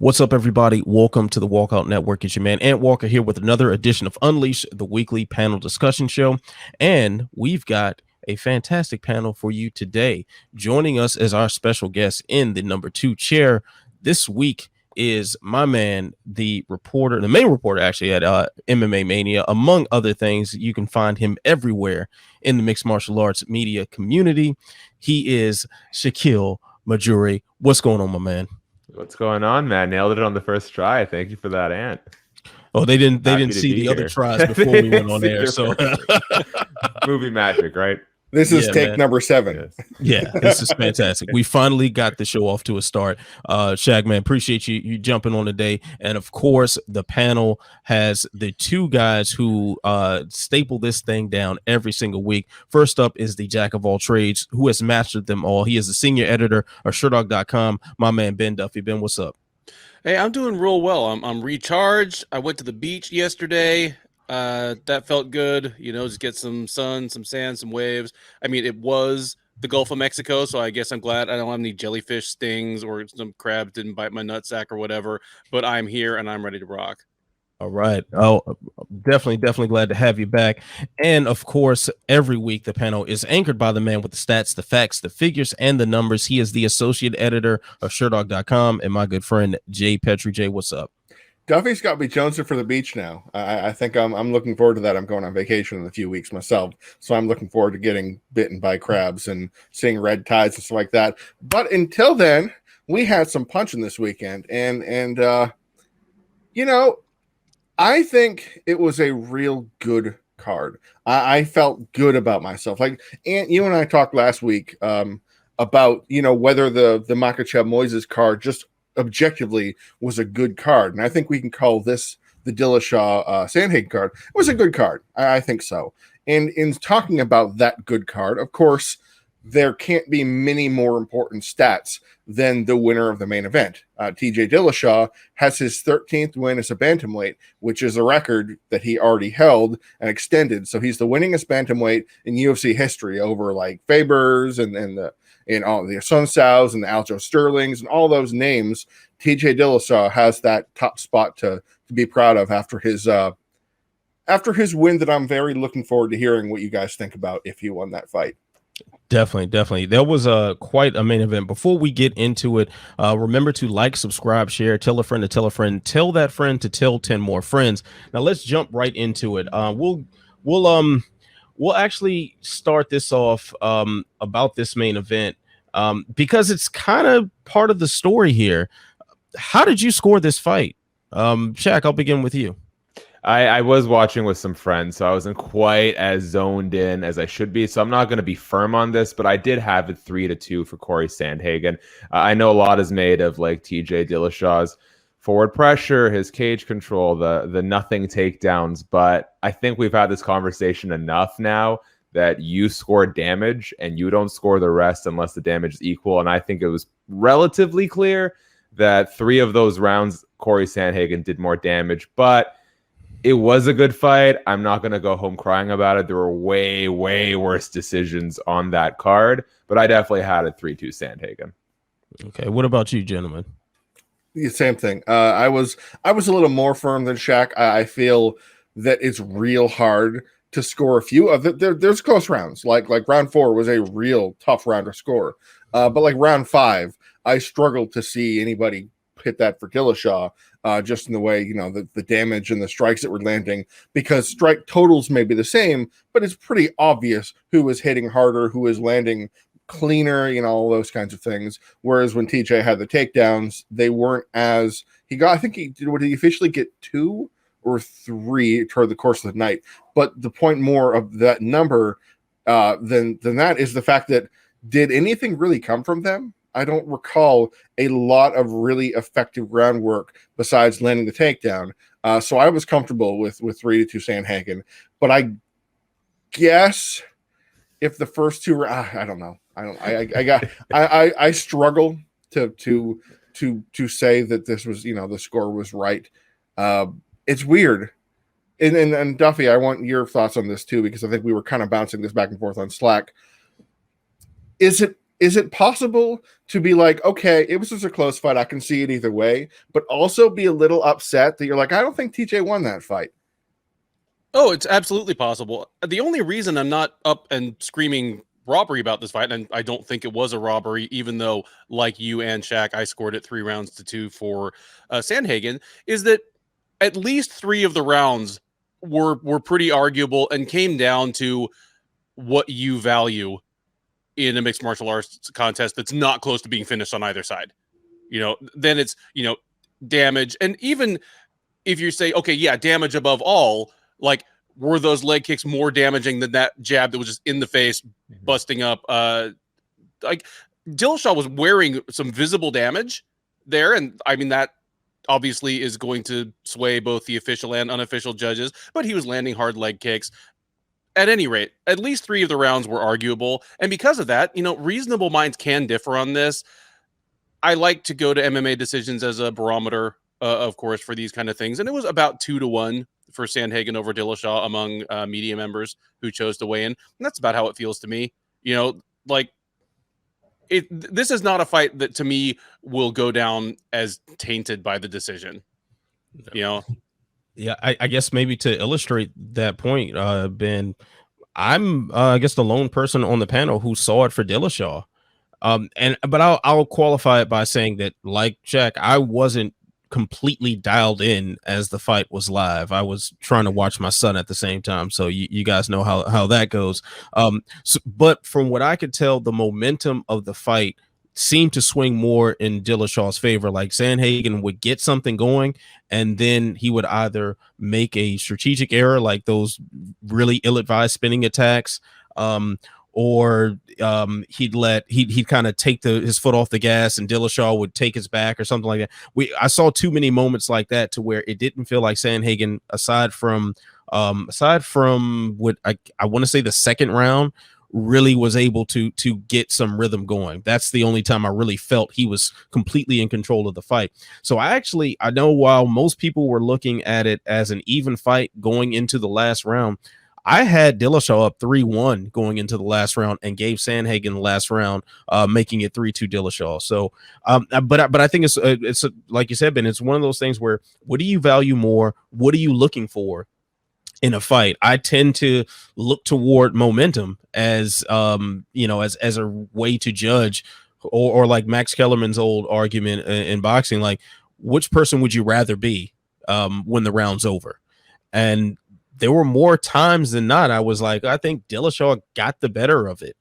What's up, everybody? Welcome to the Walkout Network. It's your man, Ant Walker, here with another edition of Unleash, the weekly panel discussion show. And we've got a fantastic panel for you today. Joining us as our special guest in the number 2 chair this week is my man, the main reporter actually at MMA Mania. Among other things, you can find him everywhere in the mixed martial arts media community. He is Shakiel Mahjouri. What's going on, my man? What's going on, man? Nailed it on the first try. Thank you for that, Ant. Oh, they didn't see the other tries before we went on air. So movie magic, right? This is take number 7. Yes. Yeah, this is fantastic. We finally got the show off to a start. Shak, man, appreciate you jumping on today. And of course, the panel has the 2 guys who staple this thing down every single week. First up is the jack of all trades who has mastered them all. He is the senior editor of Sherdog.com. My man, Ben Duffy. Ben, what's up? Hey, I'm doing real well. I'm recharged. I went to the beach yesterday. That felt good, just get some sun, some sand, some waves. I mean, it was the Gulf of Mexico, so I guess I'm glad I don't have any jellyfish stings or some crabs didn't bite my nutsack or whatever, but I'm here and I'm ready to rock. All right. Oh, definitely glad to have you back. And of course, every week the panel is anchored by the man with the stats, the facts, the figures, and the numbers. He is the associate editor of Sherdog.com and my good friend Jay Petrie. Jay, what's up? Duffy's got me jonesing for the beach now. I think I'm looking forward to that. I'm going on vacation in a few weeks myself, so I'm looking forward to getting bitten by crabs and seeing red tides and stuff like that. But until then, we had some punching this weekend, and I think it was a real good card. I felt good about myself. Like, and you and I talked last week about whether the Makhachev Moises card just objectively was a good card, and I think we can call this the Dillashaw-Sandhagen card. It was a good card. I think so. And in talking about that good card, of course, there can't be many more important stats than the winner of the main event. TJ Dillashaw has his 13th win as a bantamweight, which is a record that he already held and extended. So he's the winningest bantamweight in UFC history over like Fabers and all the Sun Saus and the Aljo Sterlings and all those names. TJ Dillashaw has that top spot to be proud of after his win that I'm very looking forward to hearing what you guys think about if he won that fight. Definitely. There was quite a main event. Before we get into it, remember to like, subscribe, share, tell a friend to tell a friend, tell that friend to tell 10 more friends. Now let's jump right into it. We'll actually start this off about this main event because it's kind of part of the story here. How did you score this fight? Shak, I'll begin with you. I was watching with some friends, so I wasn't quite as zoned in as I should be. So I'm not going to be firm on this, but I did have it 3-2 for Cory Sandhagen. I know a lot is made of like TJ Dillashaw's forward pressure, his cage control, the nothing takedowns, but I think we've had this conversation enough now that you score damage and you don't score the rest unless the damage is equal. And I think it was relatively clear that 3 of those rounds Cory Sandhagen did more damage, but it was a good fight. I'm not going to go home crying about it. There were way, way worse decisions on that card, but I definitely had a 3-2 Sandhagen. Okay, what about you, gentlemen? The same thing. I was a little more firm than Shak. I feel that it's real hard to score a few of it. There's close rounds. Like round 4 was a real tough round to score. But like round 5, I struggled to see anybody hit that for Dillashaw. Just in the way, the damage and the strikes that were landing, because strike totals may be the same, but it's pretty obvious who is hitting harder, who is landing cleaner, all those kinds of things. Whereas when TJ had the takedowns, they weren't as I think he did. What did he officially get 2 or 3 toward the course of the night? But the point more of that number than that is the fact that did anything really come from them? I don't recall a lot of really effective groundwork besides landing the takedown. So I was comfortable with 3-2 Sandhagen. But I guess if the first 2 were, I don't know. I struggle to say that this was, the score was right. It's weird. And Duffy, I want your thoughts on this too, because I think we were kind of bouncing this back and forth on Slack. Is is it possible to be like, okay, it was just a close fight, I can see it either way, but also be a little upset that you're like, I don't think TJ won that fight? Oh, it's absolutely possible. The only reason I'm not up and screaming robbery about this fight, and I don't think it was a robbery, even though, like you and Shaq, I scored it 3-2 for Sandhagen, is that at least 3 of the rounds were pretty arguable and came down to what you value in a mixed martial arts contest that's not close to being finished on either side. Then it's, damage. And even if you say, okay, yeah, damage above all, like, were those leg kicks more damaging than that jab that was just in the face, busting up? Like, Dillashaw was wearing some visible damage there. And I mean, that obviously is going to sway both the official and unofficial judges, but he was landing hard leg kicks. At any rate, at least 3 of the rounds were arguable. And because of that, reasonable minds can differ on this. I like to go to MMA decisions as a barometer, of course, for these kind of things. And it was about 2-1 for Sandhagen over Dillashaw among media members who chose to weigh in. And that's about how it feels to me. This is not a fight that to me will go down as tainted by the decision. Yeah, I guess maybe to illustrate that point, Ben, I'm I guess the lone person on the panel who saw it for Dillashaw. But I'll qualify it by saying that, like Shaq, I wasn't completely dialed in as the fight was live. I was trying to watch my son at the same time, so you guys know how that goes. But from what I could tell, the momentum of the fight seemed to swing more in Dillashaw's favor. Like, Sandhagen would get something going, and then he would either make a strategic error, like those really ill-advised spinning attacks, or he'd kind of take his foot off the gas, and Dillashaw would take his back or something like that. I saw too many moments like that to where it didn't feel like Sandhagen, aside from what I want to say the second round, really was able to get some rhythm going. That's the only time I really felt he was completely in control of the fight. So I know while most people were looking at it as an even fight going into the last round, I had Dillashaw up 3-1 going into the last round and gave Sandhagen the last round, making it 3-2 Dillashaw. So, but I think it's like you said, Ben, it's one of those things where, what do you value more? What are you looking for in a fight? I tend to look toward momentum as as a way to judge, or like Max Kellerman's old argument in boxing, like, which person would you rather be when the round's over? And there were more times than not I was like, I think Dillashaw got the better of it,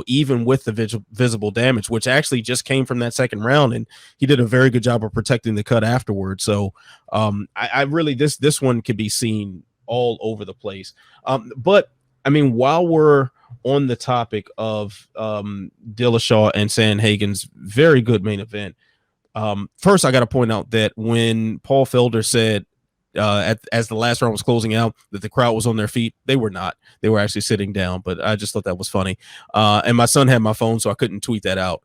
even with the visible damage, which actually just came from that second round, and he did a very good job of protecting the cut afterwards. So I really, this one could be seen all over the place. But I mean, while we're on the topic of Dillashaw and Sandhagen's very good main event, first I got to point out that when Paul Felder said as the last round was closing out that the crowd was on their feet, they were not. They were actually sitting down, but I just thought that was funny. And my son had my phone, so I couldn't tweet that out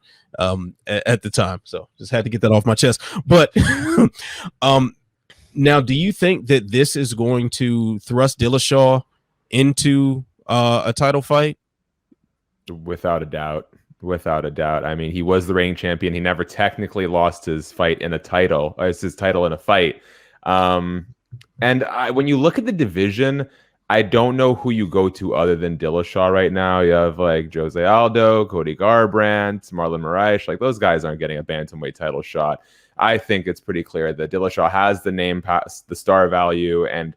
at the time. So just had to get that off my chest. But now, do you think that this is going to thrust Dillashaw into a title fight? Without a doubt. I mean, he was the reigning champion. He never technically lost his fight in a title, or his title in a fight. And when you look at the division, I don't know who you go to other than Dillashaw right now. You have like Jose Aldo, Cody Garbrandt, Marlon Moraes. Like, those guys aren't getting a bantamweight title shot. I think it's pretty clear that Dillashaw has the name, past the star value, and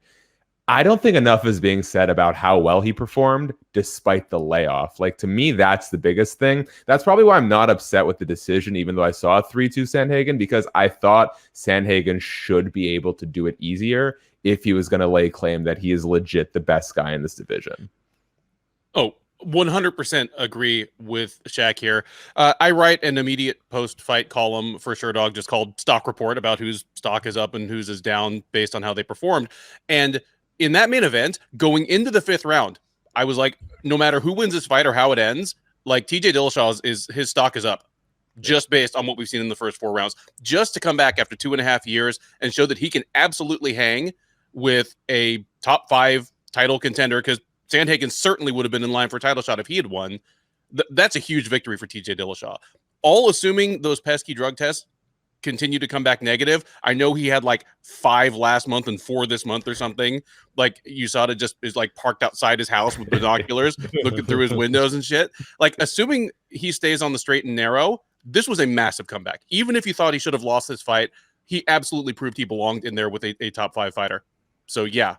I don't think enough is being said about how well he performed despite the layoff. Like, to me, that's the biggest thing. That's probably why I'm not upset with the decision, even though I saw 3-2 Sandhagen, because I thought Sandhagen should be able to do it easier if he was going to lay claim that he is legit the best guy in this division. Oh, 100% agree with Shaq here. I write an immediate post-fight column for Sherdog just called Stock Report, about whose stock is up and whose is down based on how they performed. And in that main event, going into the 5th round, I was like, no matter who wins this fight or how it ends, like, TJ Dillashaw his stock is up just based on what we've seen in the first 4 rounds. Just to come back after 2.5 years and show that he can absolutely hang with a top 5 title contender, because Sandhagen certainly would have been in line for a title shot if he had won. That's a huge victory for TJ Dillashaw. All assuming those pesky drug tests continue to come back negative. I know he had like 5 last month and 4 this month or something. Like USADA just is like parked outside his house with binoculars looking through his windows and shit. Like, assuming he stays on the straight and narrow, this was a massive comeback. Even if you thought he should have lost this fight, he absolutely proved he belonged in there with a top 5 fighter. So yeah,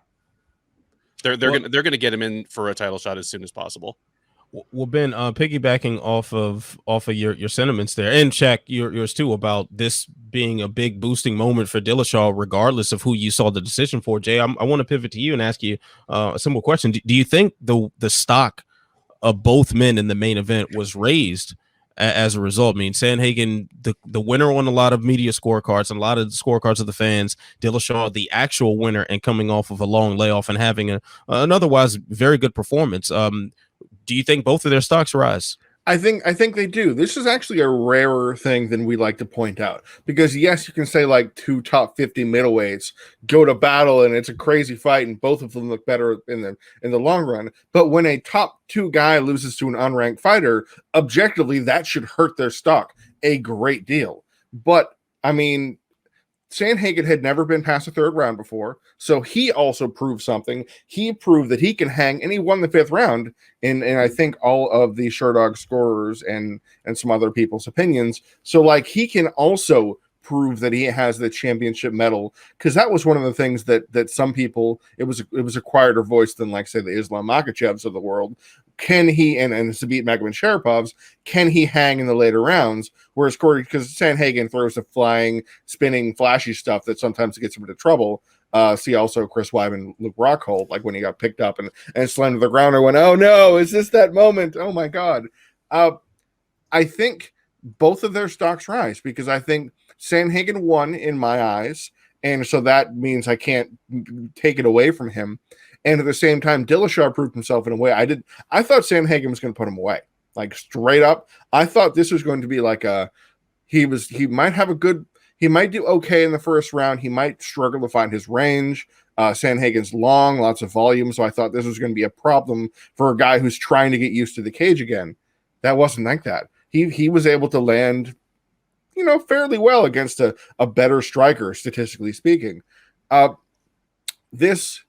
they're gonna get him in for a title shot as soon as possible. Well, Ben, piggybacking off of your sentiments there, and Shak, yours too, about this being a big boosting moment for Dillashaw, regardless of who you saw the decision for. Jay, I want to pivot to you and ask you a simple question: do you think the stock of both men in the main event was raised as a result? I mean, Sandhagen, the winner on a lot of media scorecards and a lot of the scorecards of the fans. Dillashaw, the actual winner, and coming off of a long layoff and having an otherwise very good performance. Do you think both of their stocks rise? I think they do. This is actually a rarer thing than we like to point out, because yes, you can say like 2 top 50 middleweights go to battle and it's a crazy fight and both of them look better in the long run. But when a top 2 guy loses to an unranked fighter, objectively that should hurt their stock a great deal. But I mean, Sandhagen had never been past the 3rd round before, so he also proved something. He proved that he can hang, and he won the 5th round in I think all of the Sherdog scorers and some other people's opinions. So like, he can also prove that he has the championship medal, because that was one of the things that some people, it was a quieter voice than, like, say, the Islam Makhachevs of the world. Can he, and Sabit Magomedsharopovs, can he hang in the later rounds? Whereas Cory, because Sandhagen throws the flying, spinning, flashy stuff that sometimes gets him into trouble. See also Chris Weidman, Luke Rockhold, like when he got picked up and slammed to the ground, I went, oh no, is this that moment? Oh my God. I think both of their stocks rise, because I think Sandhagen won in my eyes, and so that means I can't take it away from him. And at the same time, Dillashaw proved himself in a way I thought Sandhagen was going to put him away, like straight up. I thought this was going to be like he might do okay in the 1st round. He might struggle to find his range. Sandhagen's long, lots of volume, so I thought this was going to be a problem for a guy who's trying to get used to the cage again. That wasn't like that. He was able to land, fairly well against a better striker, statistically speaking. This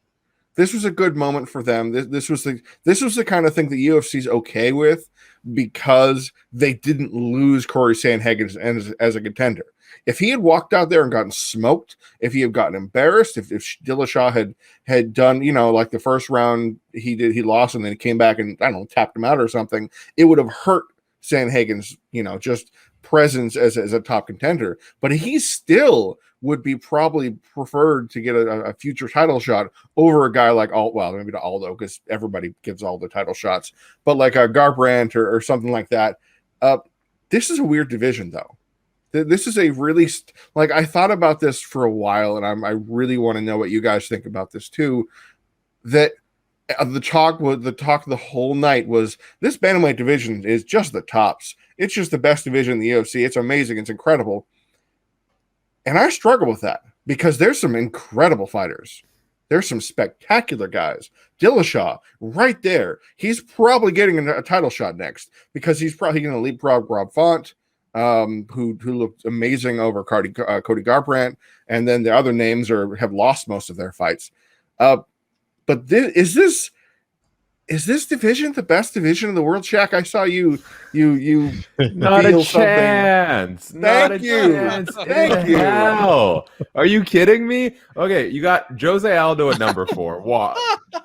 was a good moment for them. This was the kind of thing that UFC's okay with, because they didn't lose Cory Sandhagen as a contender. If he had walked out there and gotten smoked, if he had gotten embarrassed, if Dillashaw had done, like the 1st round he lost and then he came back and, I don't know, tapped him out or something, it would have hurt Sandhagen's, just presence as a top contender. But he still would be probably preferred to get a future title shot over a guy like maybe not Aldo, because everybody gives all the title shots, but like a Garbrandt or something like that. This is a weird division, though. This is a really I thought about this for a while, and I really want to know what you guys think about this too. That the talk the whole night was, this bantamweight division is just the tops. It's just the best division in the UFC. It's amazing. It's incredible. And I struggle with that, because there's some incredible fighters. There's some spectacular guys. Dillashaw, right there. He's probably getting a title shot next, because he's probably going to leapfrog Rob Font, who looked amazing over Cody Garbrandt, and then the other names have lost most of their fights. But is this division the best division in the world, Shak? I saw you not a chance. Thank you. Thank you. Hell? Are you kidding me? Okay, you got Jose Aldo at number 4.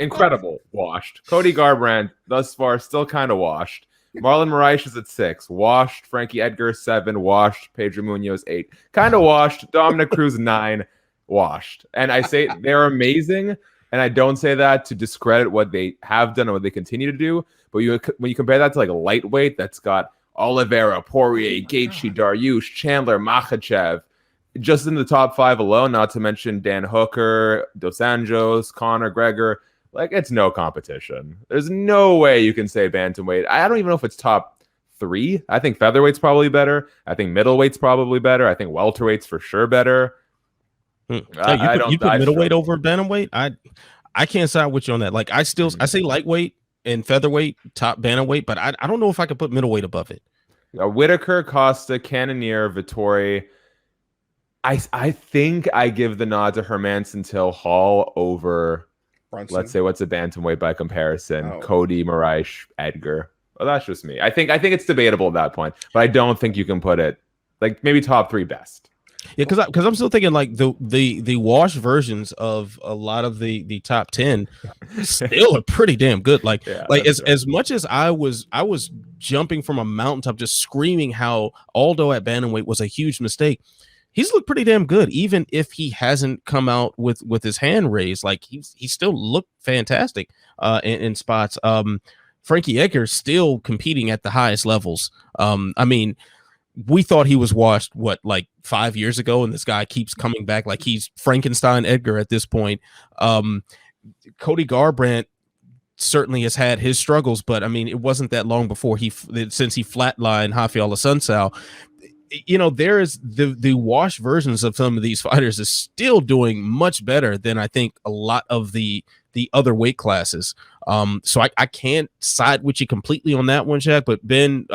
Incredible. Washed. Cody Garbrandt, thus far, still kind of washed. Marlon Moraes is at 6. Washed. Frankie Edgar, 7. Washed. Pedro Munoz, 8. Kind of washed. Dominic Cruz, 9. Washed. And I say they're amazing. And I don't say that to discredit what they have done and what they continue to do. But when you compare that to like a lightweight that's got Oliveira, Poirier, Gaethje, Dariush, Chandler, Makhachev, just in the top 5 alone, not to mention Dan Hooker, Dos Anjos, Conor Gregor, like, it's no competition. There's no way you can say bantamweight. I don't even know if it's top 3. I think featherweight's probably better. I think middleweight's probably better. I think welterweight's for sure better. You put middleweight over bantamweight? I can't side with you on that. Like, I say lightweight in featherweight, top bantamweight, but I don't know if I could put middleweight above it. Whitaker, Costa, Cannonier, Vittori. I think I give the nod to Hermanson Till Hall over, Brunson. let's say, what's a bantamweight by comparison? Oh. Cody, Moraes, Edgar. Well, that's just me. I think it's debatable at that point, but I don't think you can put it like maybe top 3 best. Yeah, because I'm still thinking like the wash versions of a lot of the top 10 still are pretty damn good. Like as much as I was jumping from a mountaintop, just screaming how Aldo at bantamweight was a huge mistake. He's looked pretty damn good, even if he hasn't come out with his hand raised. Like he still looked fantastic in spots. Frankie Edgar's still competing at the highest levels. I mean, we thought he was washed, like 5 years ago, and this guy keeps coming back like he's Frankenstein Edgar at this point. Cody Garbrandt certainly has had his struggles, but I mean, it wasn't that long before since he flatlined Rafael Assunção. You know, there is the wash versions of some of these fighters is still doing much better than I think a lot of the other weight classes. So I can't side with you completely on that one, Shaq. But Ben,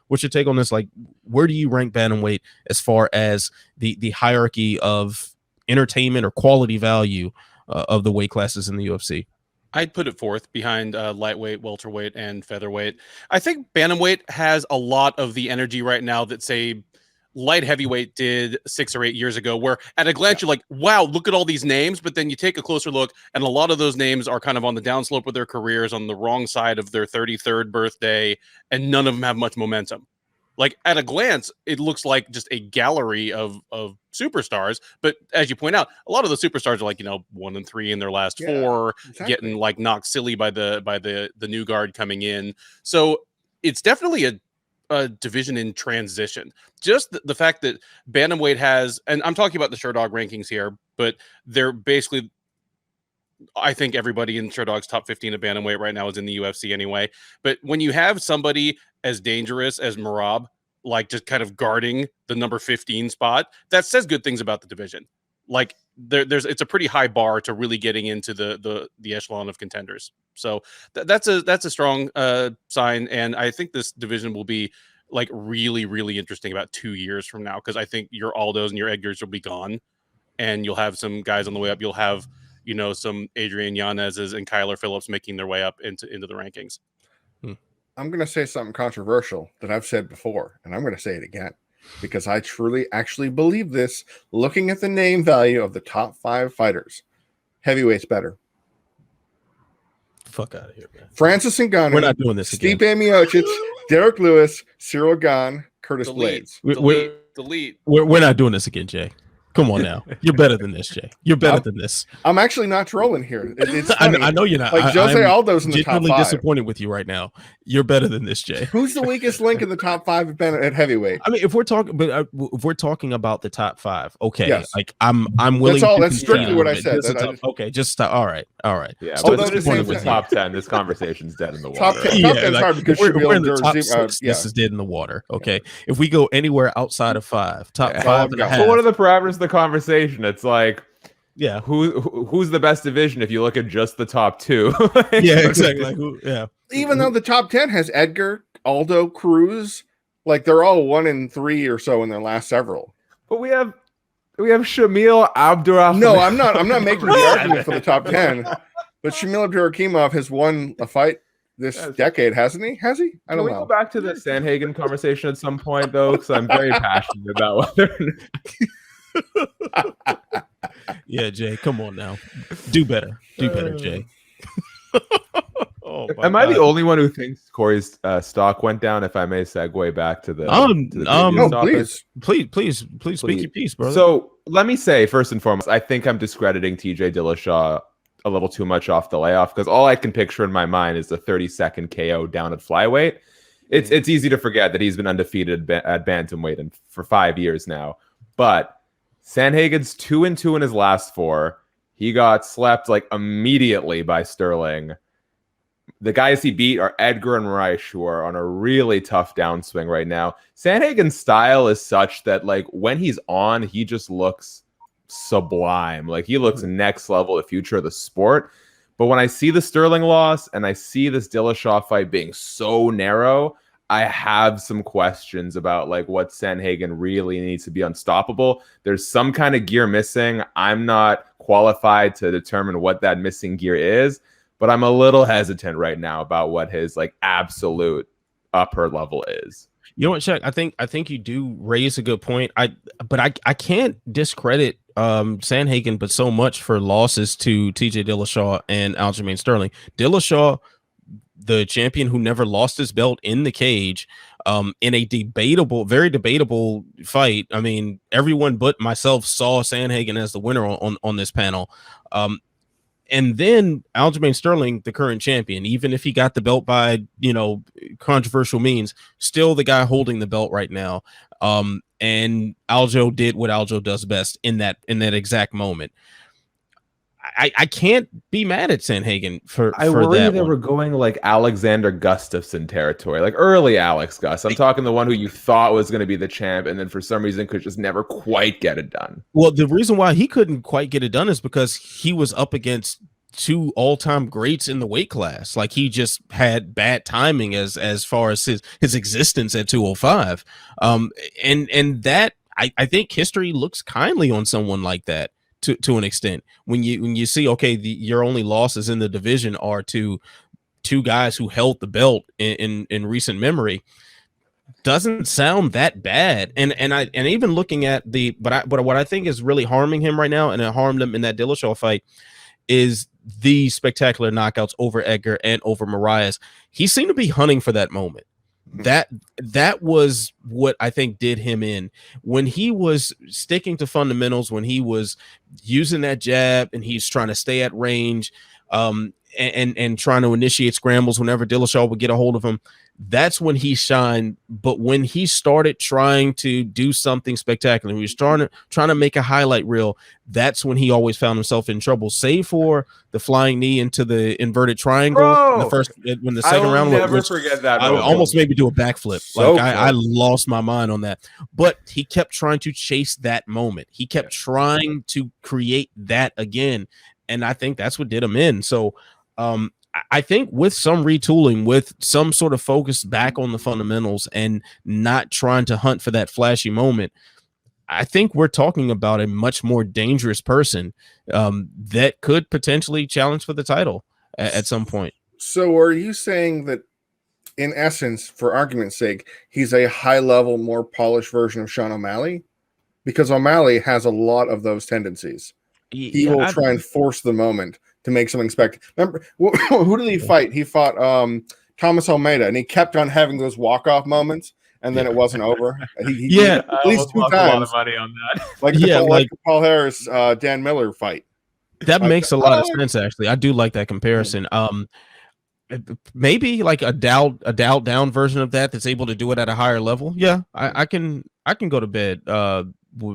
what's your take on this? Like, where do you rank bantamweight as far as the hierarchy of entertainment or quality value of the weight classes in the UFC? I'd put it fourth behind lightweight, welterweight, and featherweight. I think bantamweight has a lot of the energy right now that, say, light heavyweight did 6 or 8 years ago, where at a glance you're like, wow, look at all these names, but then you take a closer look and a lot of those names are kind of on the downslope of their careers, on the wrong side of their 33rd birthday, and none of them have much momentum. Like at a glance, it looks like just a gallery of superstars, but as you point out, a lot of the superstars are like 1-3 in their last 4, getting like knocked silly by the new guard coming in. So it's definitely a division in transition. Just the fact that bantamweight has, and I'm talking about the Sherdog rankings here, but they're basically, I think everybody in Sherdog's top 15 of bantamweight right now is in the UFC anyway. But when you have somebody as dangerous as Merab, like just kind of guarding the number 15 spot, that says good things about the division. Like it's a pretty high bar to really getting into the echelon of contenders. So that's a strong sign, and I think this division will be like really, really interesting about 2 years from now, because I think your Aldos and your Edgars will be gone, and you'll have some guys on the way up. You'll have some Adrian Yanez's and Kyler Phillips making their way up into the rankings. I'm going to say something controversial that I've said before, and I'm going to say it again, because I truly actually believe this. Looking at the name value of the top 5 fighters, heavyweight's better. Fuck out of here, man. Francis Ngannou. We're not doing this again. Stipe Miocic, Derek Lewis, Cyril Gane, Curtis Blades. Delete. We're not doing this again, Jay. Come on now. You're better than this, Jay. You're better than this. I'm actually not trolling here. It's I know you're not. Like Jose Aldo's in the top 5. I'm disappointed with you right now. You're better than this, Jay. Who's the weakest link in the top 5 at heavyweight? I mean, if we're talking about the top 5, okay. Yes. Like I'm willing. That's strictly what I said. Okay, just stop. All right. Yeah, but disappointed with top 10. This conversation's dead in the water. Top 10 is hard because we're in the top 6. This is dead in the water. Okay, if we go anywhere outside of 5, top 5 and a half. So what are the parameters of the conversation? It's like, yeah, who's the best division if you look at just the top 2? Yeah, exactly. Even though the top 10 has Edgar, Aldo, Cruz, like they're all 1-3 or so in their last several. But we have Shamil Abdurakhimov. No, I'm not making the argument for the top 10. But Shamil Abdurakhimov has won a fight this decade, hasn't he? Has he? I don't know. Can we go back to the Sandhagen conversation at some point, though? Because I'm very passionate about whether. Yeah, Jay, come on now. Do better, Jay. Am I the only one who thinks Cory's stock went down? If I may segue back to the please speak your piece, brother. So let me say first and foremost, I think I'm discrediting TJ Dillashaw a little too much off the layoff, because all I can picture in my mind is the 30-second KO down at flyweight. It's easy to forget that he's been undefeated at bantamweight and for 5 years now, but Sandhagen's 2-2 in his last 4. He got slept like immediately by Sterling. The guys he beat are Edgar and Moraes, who are on a really tough downswing right now. Sandhagen's style is such that, like, when he's on, he just looks sublime. Like, he looks next level, the future of the sport. But when I see the Sterling loss and I see this Dillashaw fight being so narrow, I have some questions about like what Sandhagen really needs to be unstoppable. There's some kind of gear missing. I'm not qualified to determine what that missing gear is, but I'm a little hesitant right now about what his like absolute upper level is. You know what, Shaq? I think you do raise a good point. I can't discredit Sandhagen, but so much for losses to TJ Dillashaw and Aljamain Sterling. Dillashaw, the champion who never lost his belt in the cage, in a very debatable fight. I mean, everyone but myself saw Sandhagen as the winner on this panel. And then Aljamain Sterling, the current champion, even if he got the belt by, controversial means, still the guy holding the belt right now. And Aljo did what Aljo does best in that exact moment. I can't be mad at Sandhagen for I worry that they were going like Alexander Gustafsson territory, like early Alex Gus. I'm talking the one who you thought was going to be the champ, and then for some reason could just never quite get it done. Well, the reason why he couldn't quite get it done is because he was up against two all-time greats in the weight class. Like, he just had bad timing as far as his existence at 205. And that I think history looks kindly on someone like that. To an extent, when you see, okay, your only losses in the division are to two guys who held the belt in recent memory, doesn't sound that bad. And even looking at but what I think is really harming him right now, and it harmed him in that Dillashaw fight, is the spectacular knockouts over Edgar and over Moraes. He seemed to be hunting for that moment. That was what I think did him in, when he was sticking to fundamentals, when he was using that jab and he's trying to stay at range, and trying to initiate scrambles whenever Dillashaw would get a hold of him. That's when he shined. But when he started trying to do something spectacular, he was trying to make a highlight reel, that's when he always found himself in trouble, save for the flying knee into the inverted triangle. When the second round, never forget that. I almost made me do a backflip. So I lost my mind on that. But he kept trying to chase that moment. He kept trying to create that again. And I think that's what did him in. So I think with some retooling, with some sort of focus back on the fundamentals and not trying to hunt for that flashy moment, I think we're talking about a much more dangerous person that could potentially challenge for the title at some point. So are you saying that, in essence, for argument's sake, he's a high-level, more polished version of Sean O'Malley? Because O'Malley has a lot of those tendencies. He will try and force the moment to make something spectacular. Remember, who did he fight? He fought Thomas Almeida, and he kept on having those walk-off moments, and then it wasn't over. He at least two times. A lot of money on that. Like the Paul Harris, Dan Miller fight. That makes a lot of sense, actually. I do like that comparison. Maybe like a dialed down version of that's able to do it at a higher level. Yeah, I can go to bed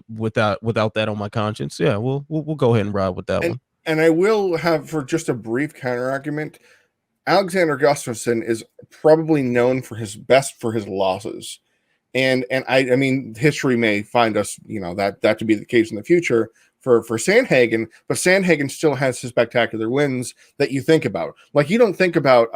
without that on my conscience. Yeah, we'll go ahead and ride with that one. And I will have, for just a brief counter argument, Alexander Gustafsson is probably known for his losses. And I mean, history may find us, that to be the case in the future for Sandhagen, but Sandhagen still has his spectacular wins that you think about. Like, you don't think about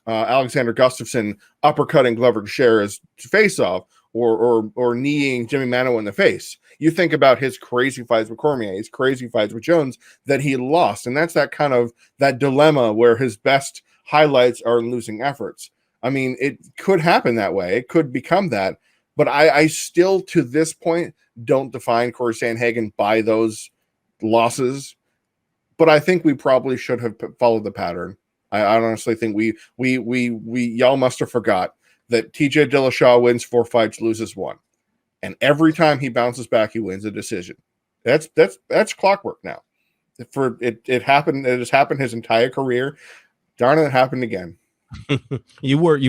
Alexander Gustafsson uppercutting Glover Teixeira's face-off or kneeing Jimmy Manoa in the face. You think about his crazy fights with Cormier, his crazy fights with Jones that he lost. And that's that kind of that dilemma where his best highlights are losing efforts. I mean, it could happen that way. It could become that. But I still, to this point, don't define Cory Sandhagen by those losses. But I think we probably should have followed the pattern. I honestly think we y'all must have forgot that TJ Dillashaw wins 4 fights, loses 1. And every time he bounces back, he wins a decision. That's clockwork now. It happened. It has happened his entire career. Darn it happened again. You were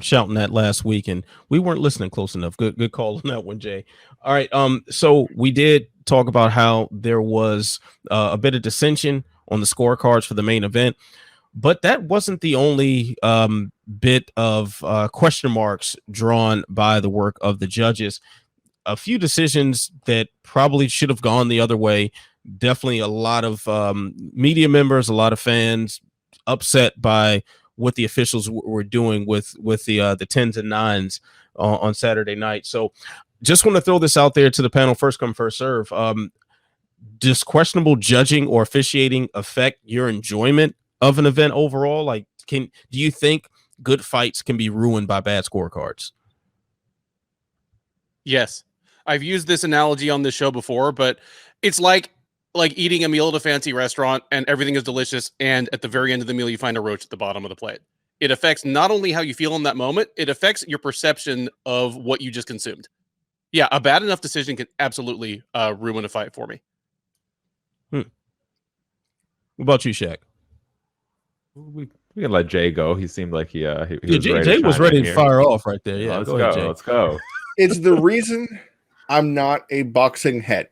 shouting that last week, and we weren't listening close enough. Good call on that one, Jay. All right. So we did talk about how there was a bit of dissension on the scorecards for the main event, but that wasn't the only bit of question marks drawn by the work of the judges. A few decisions that probably should have gone the other way definitely a lot of media members, a lot of fans upset by what the officials were doing with the 10s and 9s on Saturday night. So just want to throw this out there to the panel, first come, first serve. Does questionable judging or officiating affect your enjoyment of an event overall? Like, do you think good fights can be ruined by bad scorecards? Yes. I've used this analogy on this show before, but it's like eating a meal at a fancy restaurant and everything is delicious, and at the very end of the meal you find a roach at the bottom of the plate. It affects not only how you feel in that moment, it affects your perception of what you just consumed. Yeah, a bad enough decision can absolutely ruin a fight for me. What about you, Shak? We can let Jay go. He seemed like he was Jay was ready to fire off right there. Yeah, let's go. Let's go. It's the reason I'm not a boxing head.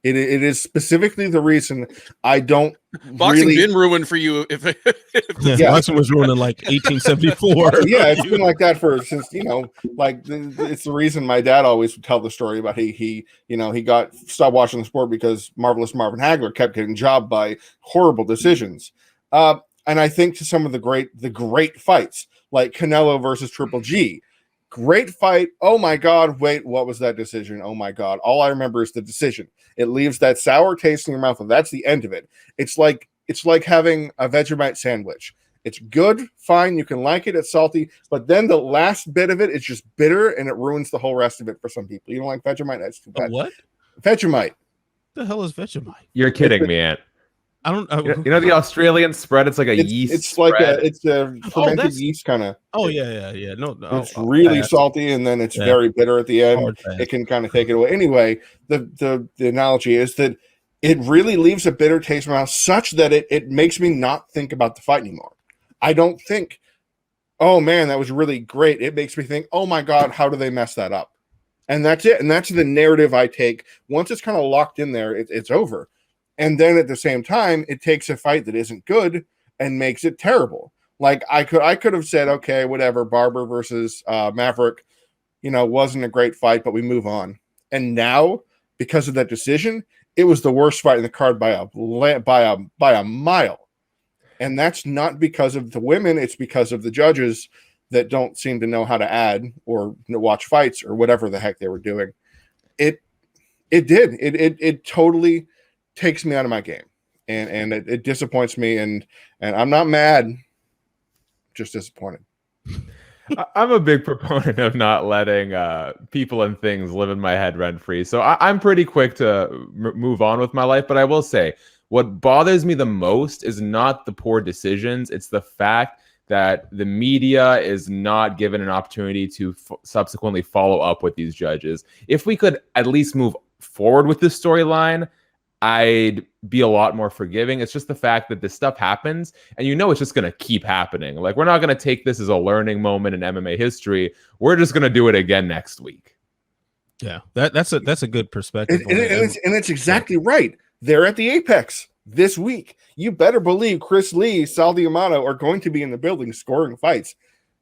It is specifically the reason I don't. Boxing been ruined for you. Boxing was ruined in like 1874. Yeah, it's been like that since it's the reason my dad always would tell the story about he stopped watching the sport because Marvelous Marvin Hagler kept getting jobbed by horrible decisions. And I think to some of the great fights like Canelo versus Triple G. Great fight. Oh my God. Wait, what was that decision? Oh my God. All I remember is the decision. It leaves that sour taste in your mouth, and that's the end of it. It's like having a Vegemite sandwich. It's good, fine, you can like it, it's salty, but then the last bit of it is just bitter and it ruins the whole rest of it for some people. You don't like Vegemite? That's too bad. What? Vegemite. The hell is Vegemite? You're kidding me, Ant. I don't. You know the Australian spread? It's like yeast. It's spread. like it's a fermented yeast kind of. Oh yeah. No, it's really salty, and then it's very bitter at the end. It can kind of take it away. Anyway, the analogy is that it really leaves a bitter taste in my mouth, such that it makes me not think about the fight anymore. I don't think, oh man, that was really great. It makes me think, oh my God, how do they mess that up? And that's it. And that's the narrative I take. Once it's kind of locked in there, it's over. And then at the same time, it takes a fight that isn't good and makes it terrible. Like I could have said, okay, whatever, Barber versus Maverick, wasn't a great fight, but we move on. And now, because of that decision, it was the worst fight in the card by a mile. And that's not because of the women; it's because of the judges that don't seem to know how to add or watch fights or whatever the heck they were doing. It totally takes me out of my game, and it disappoints me, and I'm not mad, just disappointed. I'm a big proponent of not letting people and things live in my head rent free, so I'm pretty quick to move on with my life. But I will say, what bothers me the most is not the poor decisions, it's the fact that the media is not given an opportunity to subsequently follow up with these judges. If we could at least move forward with this storyline, I'd be a lot more forgiving. It's just the fact that this stuff happens and it's just going to keep happening. Like, we're not going to take this as a learning moment in MMA history. We're just going to do it again next week. Yeah, that's a good perspective. And it's exactly right. They're at the Apex this week. You better believe Chris Lee, Sal Diamato are going to be in the building scoring fights,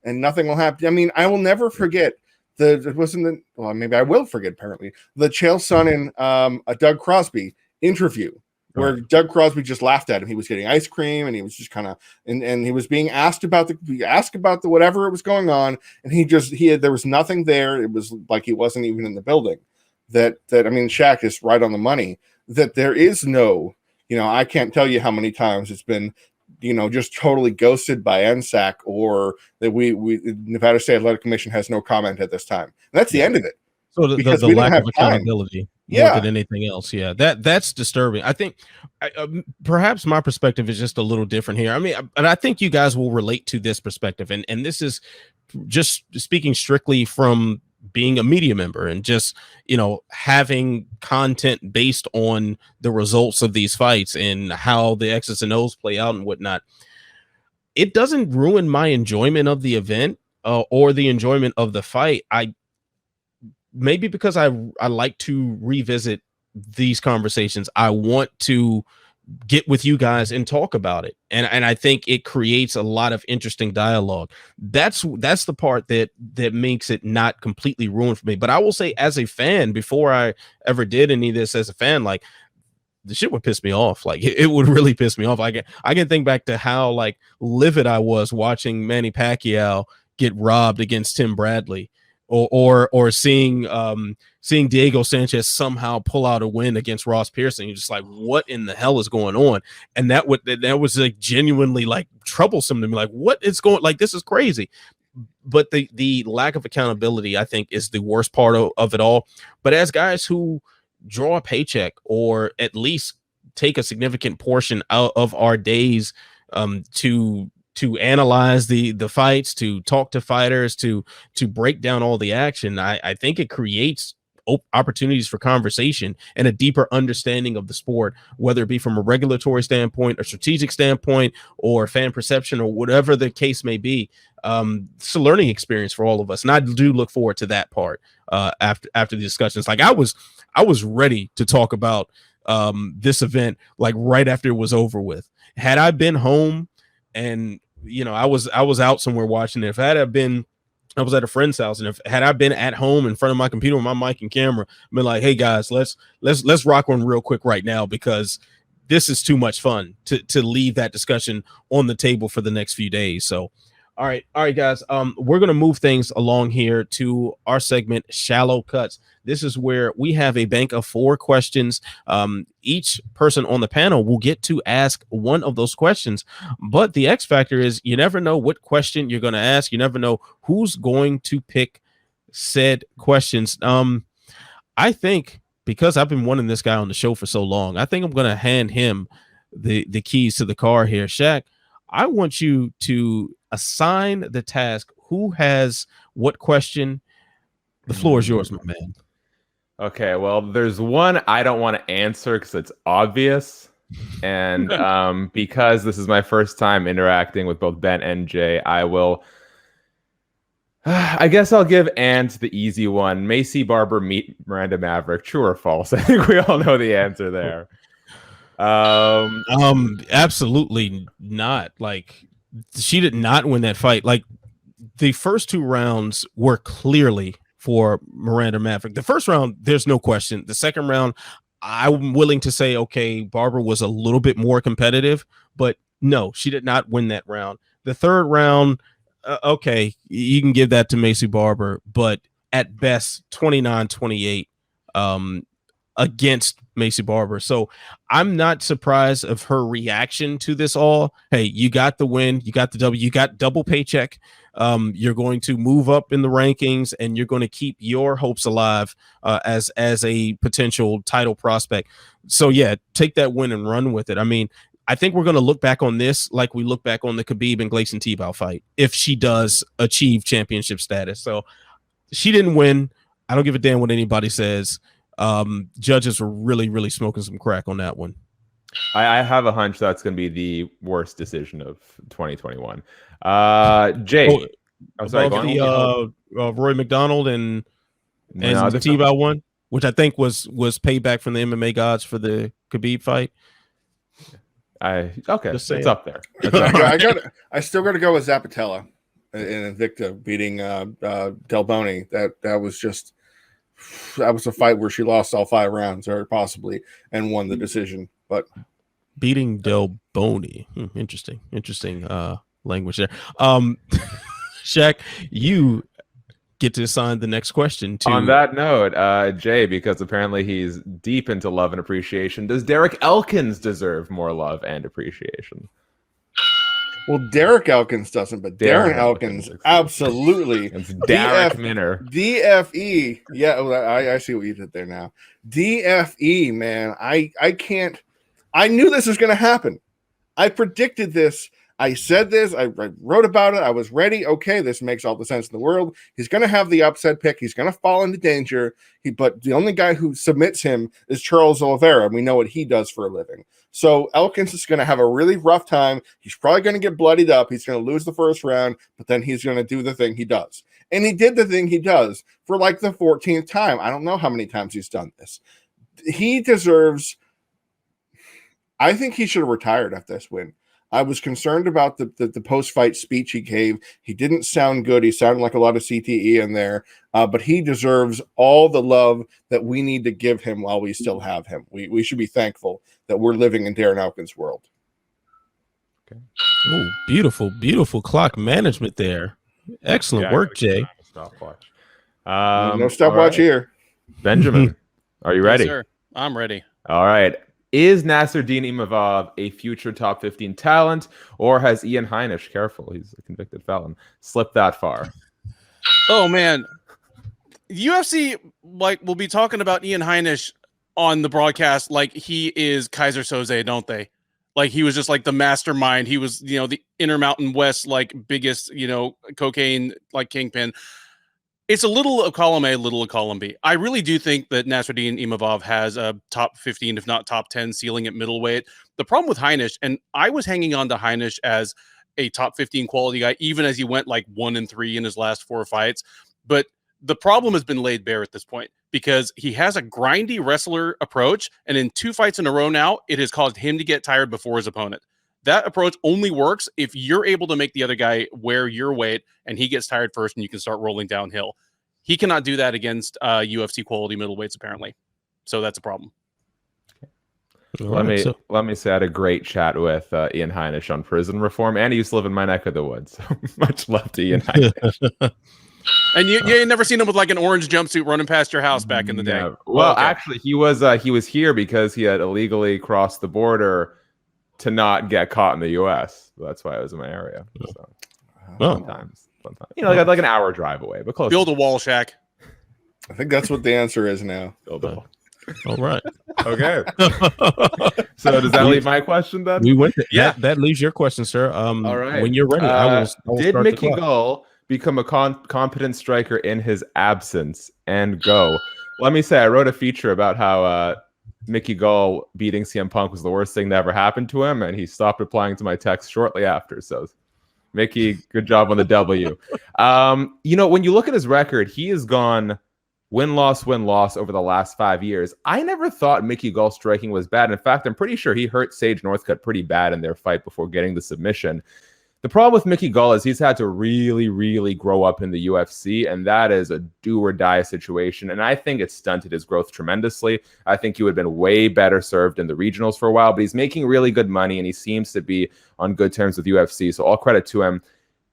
and nothing will happen. I mean, I will never forget maybe I will forget, apparently, the Chael Sonnen a Doug Crosby interview where Doug Crosby just laughed at him. He was getting ice cream and he was just kind of and he was being asked about the whatever it was going on, and there was nothing there. It was like he wasn't even in the building. Shaq is right on the money that there is no, I can't tell you how many times it's been, just totally ghosted by NSAC, or that Nevada State Athletic Commission has no comment at this time. And that's the end of it. So the lack of accountability more than anything else. Yeah, that's disturbing. I think perhaps my perspective is just a little different here. I mean, and I think you guys will relate to this perspective. And this is just speaking strictly from being a media member and just, having content based on the results of these fights and how the X's and O's play out and whatnot. It doesn't ruin my enjoyment of the event or the enjoyment of the fight. Maybe because I like to revisit these conversations. I want to get with you guys and talk about it. And I think it creates a lot of interesting dialogue. That's the part that makes it not completely ruined for me. But I will say, as a fan, before I ever did any of this as a fan, like, the shit would piss me off. Like it would really piss me off. I can think back to how like livid I was watching Manny Pacquiao get robbed against Tim Bradley, or seeing Diego Sanchez somehow pull out a win against Ross Pearson. You're just like, what in the hell is going on? And that was like genuinely like troublesome to me. Like, what is going, like, this is crazy. But the lack of accountability, I think, is the worst part of it all. But as guys who draw a paycheck, or at least take a significant portion out of our days to analyze the fights, to talk to fighters, to break down all the action, I think it creates opportunities for conversation and a deeper understanding of the sport, whether it be from a regulatory standpoint, a strategic standpoint, or fan perception, or whatever the case may be. It's a learning experience for all of us, and I do look forward to that part after the discussions. Like I was ready to talk about this event like right after it was over with. Had I been home and I was out somewhere watching it, if I had been, I was at a friend's house, and had I been at home in front of my computer with my mic and camera, I've been like, hey guys, let's rock one real quick right now, because this is too much fun to leave that discussion on the table for the next few days. So all right, guys. We're gonna move things along here to our segment, Shallow Cuts. This is where we have a bank of 4 questions. Each person on the panel will get to ask one of those questions, but the X factor is you never know what question you're gonna ask. You never know who's going to pick said questions. I think, because I've been wanting this guy on the show for so long, I think I'm gonna hand him the keys to the car here. Shak, I want you to assign the task. Who has what question? The floor is yours, my man. Okay, well, there's one I don't want to answer because it's obvious. And because this is my first time interacting with both Ben and Jay, I guess I'll give Ant the easy one. Maycee Barber meet Miranda Maverick. True or false? I think we all know the answer there. Absolutely not. Like, she did not win that fight. Like, the first 2 rounds were clearly for Miranda Maverick. The first round, there's no question. The second round, I'm willing to say, okay, Barber was a little bit more competitive, but no, she did not win that round. The third round, okay, you can give that to Maycee Barber, but at best 29-28 against Maycee Barber. So I'm not surprised of her reaction to this all. Hey, you got the win, you got the W, you got double paycheck. You're going to move up in the rankings, and you're going to keep your hopes alive as a potential title prospect. So yeah, take that win and run with it. I mean, I think we're going to look back on this like we look back on the Khabib and Gleison Tebow fight, if she does achieve championship status. So she didn't win. I don't give a damn what anybody says. Judges were really smoking some crack on that one. I have a hunch that's going to be the worst decision of 2021. Jay, sorry, Roy McDonald and the Tebow one, which I think was payback from the MMA gods for the Khabib fight. It's up there. I still got to go with Zapatella and Invicta beating Del Boni. That was a fight where she lost all 5 rounds, or possibly, and won the decision. But beating Del Boni, interesting language there. Shak, you get to assign the next question to. On that note, Jay, because apparently he's deep into love and appreciation, does Derek Elkins deserve more love and appreciation? Well, Derek Elkins doesn't, but Darren Elkins absolutely. It's Derek Minner. DFE. Yeah, I see what you did there now. DFE, man. I can't. I knew this was going to happen. I predicted this. I said this. I wrote about it. I was ready. Okay, this makes all the sense in the world. He's going to have the upset pick. He's going to fall into danger. But the only guy who submits him is Charles Oliveira. We know what he does for a living. So Elkins is going to have a really rough time. He's probably going to get bloodied up. He's going to lose the first round, but then he's going to do the thing he does. And he did the thing he does for like the 14th time. I don't know how many times he's done this. He deserves. I think he should have retired after this win. I was concerned about the post-fight speech he gave. He didn't sound good. He sounded like a lot of CTE in there, but he deserves all the love that we need to give him while we still have him. We should be thankful that we're living in Darren Elkins' world. Okay. Oh, beautiful, beautiful clock management there. Excellent work, Jay. Stopwatch. No stopwatch here. Benjamin, are you ready? Yes, sir. I'm ready. All right. Is Nassourdine Imavov a future top 15 talent, or has Ian Heinisch, careful, he's a convicted felon, slipped that far? Oh man, UFC will be talking about Ian Heinisch on the broadcast like he is Kaiser Soze, don't they? Like he was just like the mastermind. He was, the Intermountain West biggest, cocaine kingpin. It's a little of column A, little of column B. I really do think that Nassourdine Imavov has a top 15, if not top 10 ceiling at middleweight. The problem with Heinisch, and I was hanging on to Heinisch as a top 15 quality guy, even as he went 1-3 in his last 4 fights. But the problem has been laid bare at this point because he has a grindy wrestler approach. And in 2 fights in a row now, it has caused him to get tired before his opponent. That approach only works if you're able to make the other guy wear your weight and he gets tired first and you can start rolling downhill. He cannot do that against UFC quality middleweights, apparently. So that's a problem. Let me say I had a great chat with Ian Heinisch on prison reform, and he used to live in my neck of the woods. So much love to Ian Heinisch. And you ain't never seen him with an orange jumpsuit running past your house back in the day? No. Well, okay. Actually, he was here because he had illegally crossed the border to not get caught in the U.S. That's why I was in my area. So, sometimes, like an hour drive away, but close. Build a wall, Shak. I think that's what the answer is now. Build a wall. All right. Okay. So does that leave my question then? We went to, that leaves your question, sir. All right. When you're ready, I will did Mickey Gall become a competent striker in his absence? And go. Let me say, I wrote a feature about how Mickey Gall beating CM Punk was the worst thing that ever happened to him, and he stopped replying to my text shortly after. So, Mickey, good job on the W. When you look at his record, he has gone win-loss over the last 5 years. I never thought Mickey Gall striking was bad. In fact, I'm pretty sure he hurt Sage Northcutt pretty bad in their fight before getting the submission. The problem with Mickey Gall is he's had to really, really grow up in the UFC, and that is a do-or-die situation, and I think it stunted his growth tremendously. I think he would have been way better served in the regionals for a while, but he's making really good money, and he seems to be on good terms with UFC, so all credit to him.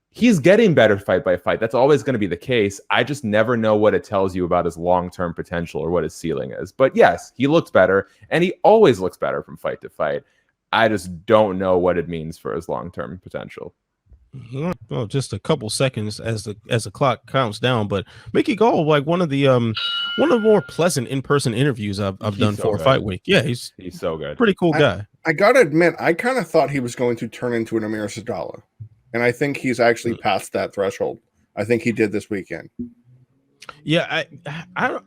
He's getting better fight by fight. That's always going to be the case. I just never know what it tells you about his long-term potential or what his ceiling is. But yes, he looks better, and he always looks better from fight to fight. I just don't know what it means for his long-term potential. Well, just a couple seconds as the clock counts down. But Mickey Gall, one of the more pleasant in-person interviews I've done for a fight week. Yeah, he's so good. Pretty cool guy. I gotta admit, I kind of thought he was going to turn into an Amir Sadala, and I think he's actually passed that threshold. I think he did this weekend. Yeah, I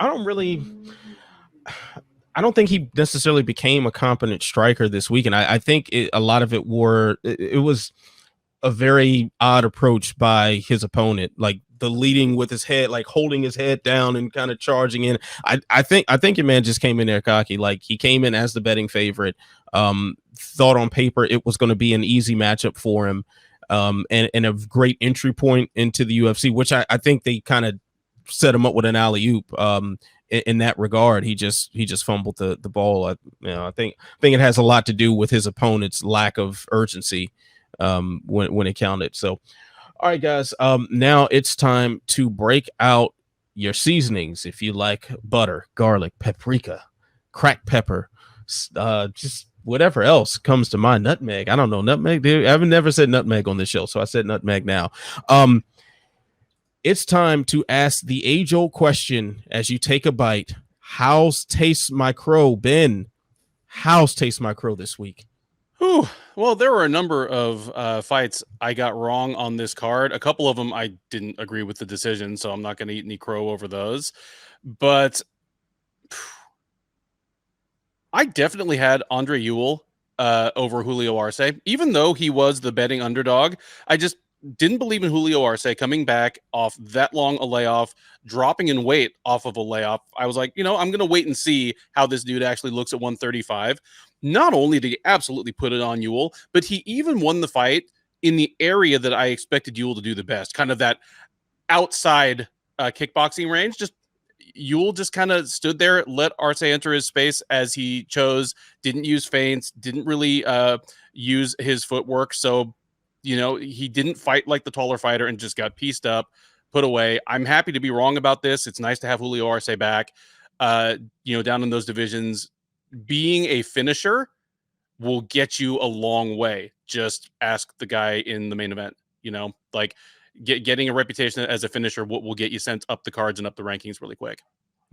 don't think he necessarily became a competent striker this weekend. I think a lot of it was a very odd approach by his opponent, like the leading with his head, like holding his head down and kind of charging in. I think your man just came in there cocky. Like he came in as the betting favorite. Thought on paper it was going to be an easy matchup for him, and a great entry point into the UFC, which I think they kind of set him up with an alley-oop. In that regard, he just fumbled the ball. I think it has a lot to do with his opponent's lack of urgency when it counted. So, all right, guys. Now it's time to break out your seasonings. If you like butter, garlic, paprika, cracked pepper, just whatever else comes to mind. Nutmeg. I don't know nutmeg. Dude, I've never said nutmeg on this show, so I said nutmeg now. It's time to ask the age-old question as you take a bite. How's Taste My Crow been? How's Taste My Crow this week? Whew. Well, there were a number of fights I got wrong on this card. A couple of them I didn't agree with the decision, so I'm not going to eat any crow over those. But I definitely had Andre Ewell over Julio Arce, even though he was the betting underdog. didn't believe in Julio Arce coming back off that long a layoff, dropping in weight off of a layoff. I was like, I'm going to wait and see how this dude actually looks at 135. Not only did he absolutely put it on Ewell, but he even won the fight in the area that I expected Ewell to do the best, kind of that outside kickboxing range. Just Ewell just kind of stood there, let Arce enter his space as he chose, didn't use feints, didn't really use his footwork. So, he didn't fight like the taller fighter and just got pieced up, put away. I'm happy to be wrong about this. It's nice to have Julio Arce back, down in those divisions. Being a finisher will get you a long way. Just ask the guy in the main event, getting a reputation as a finisher will get you sent up the cards and up the rankings really quick.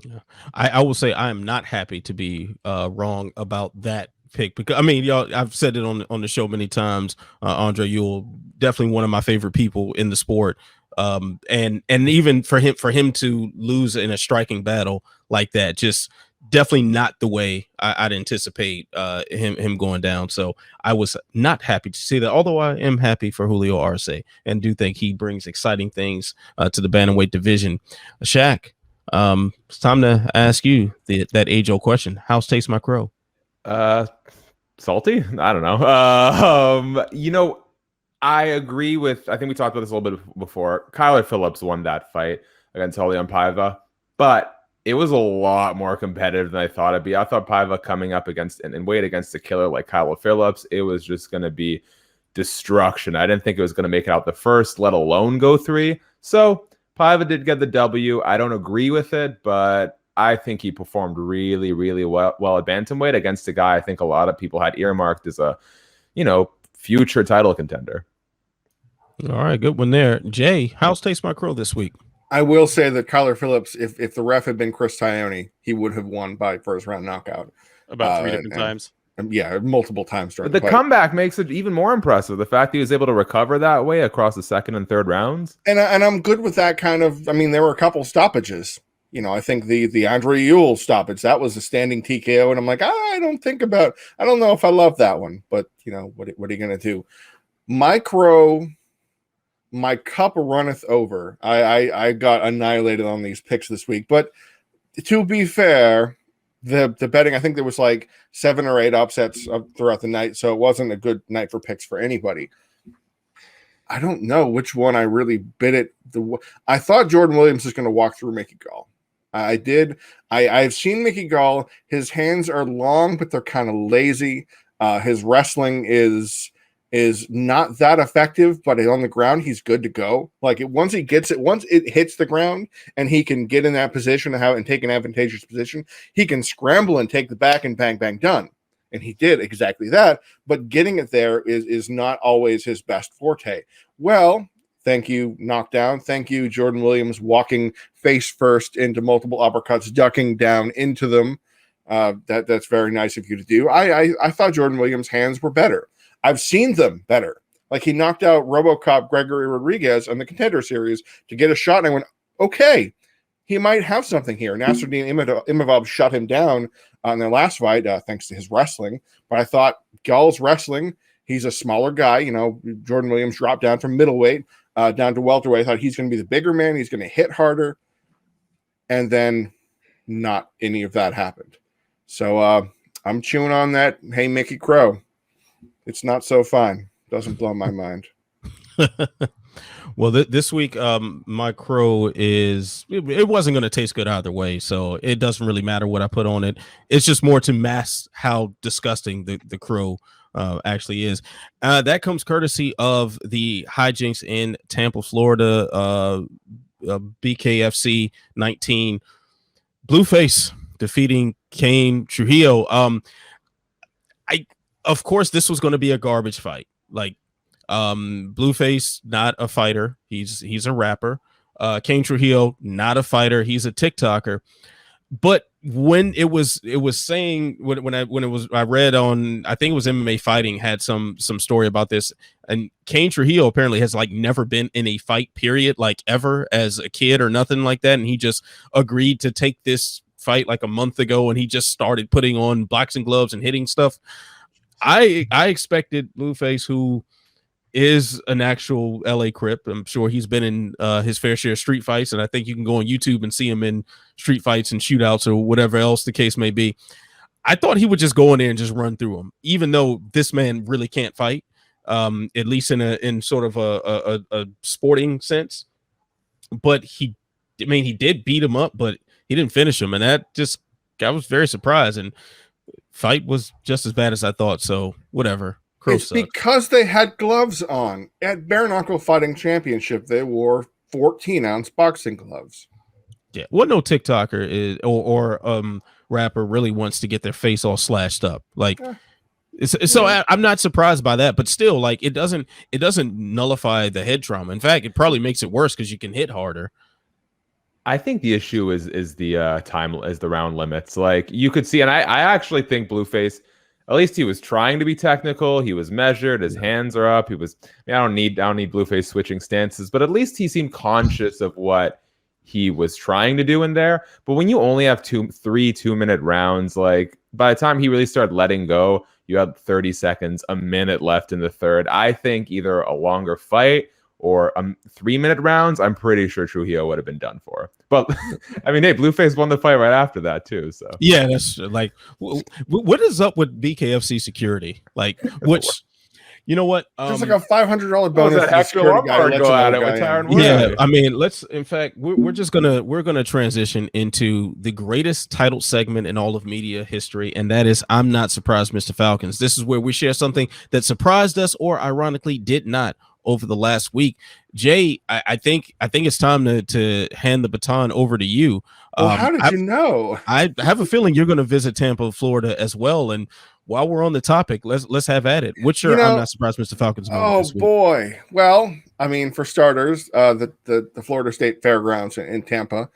Yeah. I will say I am not happy to be wrong about that pick, because y'all, I've said it on the show many times. Andre Ewell, definitely one of my favorite people in the sport. And even for him to lose in a striking battle like that, just definitely not the way I'd anticipate him going down. So I was not happy to see that, although I am happy for Julio Arce and do think he brings exciting things to the bantamweight division. Shak, it's time to ask you that age-old question. How's Taste My Crow? Salty? I don't know. I agree with, I think we talked about this a little bit before. Kyler Phillips won that fight against Raulian Paiva, but it was a lot more competitive than I thought it'd be. I thought Paiva coming up against and weight against a killer like Kyler Phillips, it was just going to be destruction. I didn't think it was going to make it out the first, let alone go 3. So Paiva did get the W. I don't agree with it, but I think he performed really, really well at bantamweight against a guy I think a lot of people had earmarked as a, future title contender. All right, good one there. Jay, how's Taste My Crow this week? I will say that Kyler Phillips, if the ref had been Chris Tione, he would have won by first round knockout. About 3 different times. Yeah, multiple times during the comeback makes it even more impressive. The fact he was able to recover that way across the second and third rounds. And I'm good with that kind of, there were a couple stoppages. I think the Andre Ewell stoppage, that was a standing TKO. And I'm like, I don't know if I love that one. But, what are you going to do? My cup runneth over. I got annihilated on these picks this week. But to be fair, the betting, I think there was like 7 or 8 upsets throughout the night. So it wasn't a good night for picks for anybody. I don't know which one I really bid it. I thought Jordan Williams was going to walk through Mickey Gall. I did. I've seen Mickey Gall. His hands are long, but they're kind of lazy. His wrestling is not that effective, but on the ground, he's good to go. Once it hits the ground and he can get in that position and take an advantageous position, he can scramble and take the back and bang, bang, done. And he did exactly that. But getting it there is not always his best forte. Well, thank you, knockdown. Thank you, Jordan Williams, walking face first into multiple uppercuts, ducking down into them. That's very nice of you to do. I thought Jordan Williams' hands were better. I've seen them better. He knocked out RoboCop Gregory Rodriguez on the Contender Series to get a shot, and I went, okay, he might have something here. Nassourdine Imavov shut him down on their last fight, thanks to his wrestling. But I thought Gall's wrestling, he's a smaller guy. Jordan Williams dropped down from middleweight down to welterweight. I thought he's going to be the bigger man. He's going to hit harder. And then not any of that happened. So I'm chewing on that. Hey, Mickey Crow. It's not so fine. Doesn't blow my mind. Well, this week, my crow it wasn't going to taste good either way. So it doesn't really matter what I put on it. It's just more to mask how disgusting the crow actually is. That comes courtesy of the hijinks in Tampa, Florida, BKFC 19. Blueface defeating Trujillo. Of course, this was going to be a garbage fight. Blueface, not a fighter. He's a rapper. Trujillo, not a fighter. He's a TikToker. But when I read on, I think it was MMA Fighting had some story about this, and Trujillo apparently has never been in a fight period, ever as a kid or nothing like that, and he just agreed to take this fight a month ago, and he just started putting on boxing gloves and hitting stuff. I expected Blueface, who is an actual LA Crip. I'm sure he's been in his fair share of street fights, and I think you can go on YouTube and see him in street fights and shootouts or whatever else the case may be. I thought he would just go in there and just run through him, even though this man really can't fight, at least in sort of a sporting sense. But he did beat him up, but he didn't finish him, and I was very surprised. And fight was just as bad as I thought. So whatever. It's because they had gloves on. At Bare Knuckle Fighting Championship, they wore 14-ounce boxing gloves. Yeah, what no TikToker is or rapper really wants to get their face all slashed up. Like, I'm not surprised by that, but still, like, it doesn't nullify the head trauma. In fact, it probably makes it worse because you can hit harder. I think the issue is the the round limits. Like, you could see, and I actually think Blueface, at least he was trying to be technical. He was measured. His hands are up. I don't need Blueface switching stances, but at least he seemed conscious of what he was trying to do in there. But when you only have 3 2-minute rounds, like, by the time he really started letting go, you had 30 seconds, a minute left in the third. I think either a longer fight or 3-minute rounds, I'm pretty sure Trujillo would have been done for. But I mean, hey, Blueface won the fight right after that too. So yeah, that's like, what is up with BKFC security? Like, which, you know what? There's like a $500 bonus. Yeah, I mean, in fact, we're gonna transition into the greatest title segment in all of media history, and that is I'm Not Surprised, Mr. Falcons. This is where we share something that surprised us or ironically did not over the last week. Jay, I think it's time to hand the baton over to you. Well, how did you know? I have a feeling you're going to visit Tampa, Florida as well. And while we're on the topic, let's have at it. What's your I'm Not Surprised, Mr. Falcons moment this week? Boy. Well, I mean, for starters, the Florida State Fairgrounds in Tampa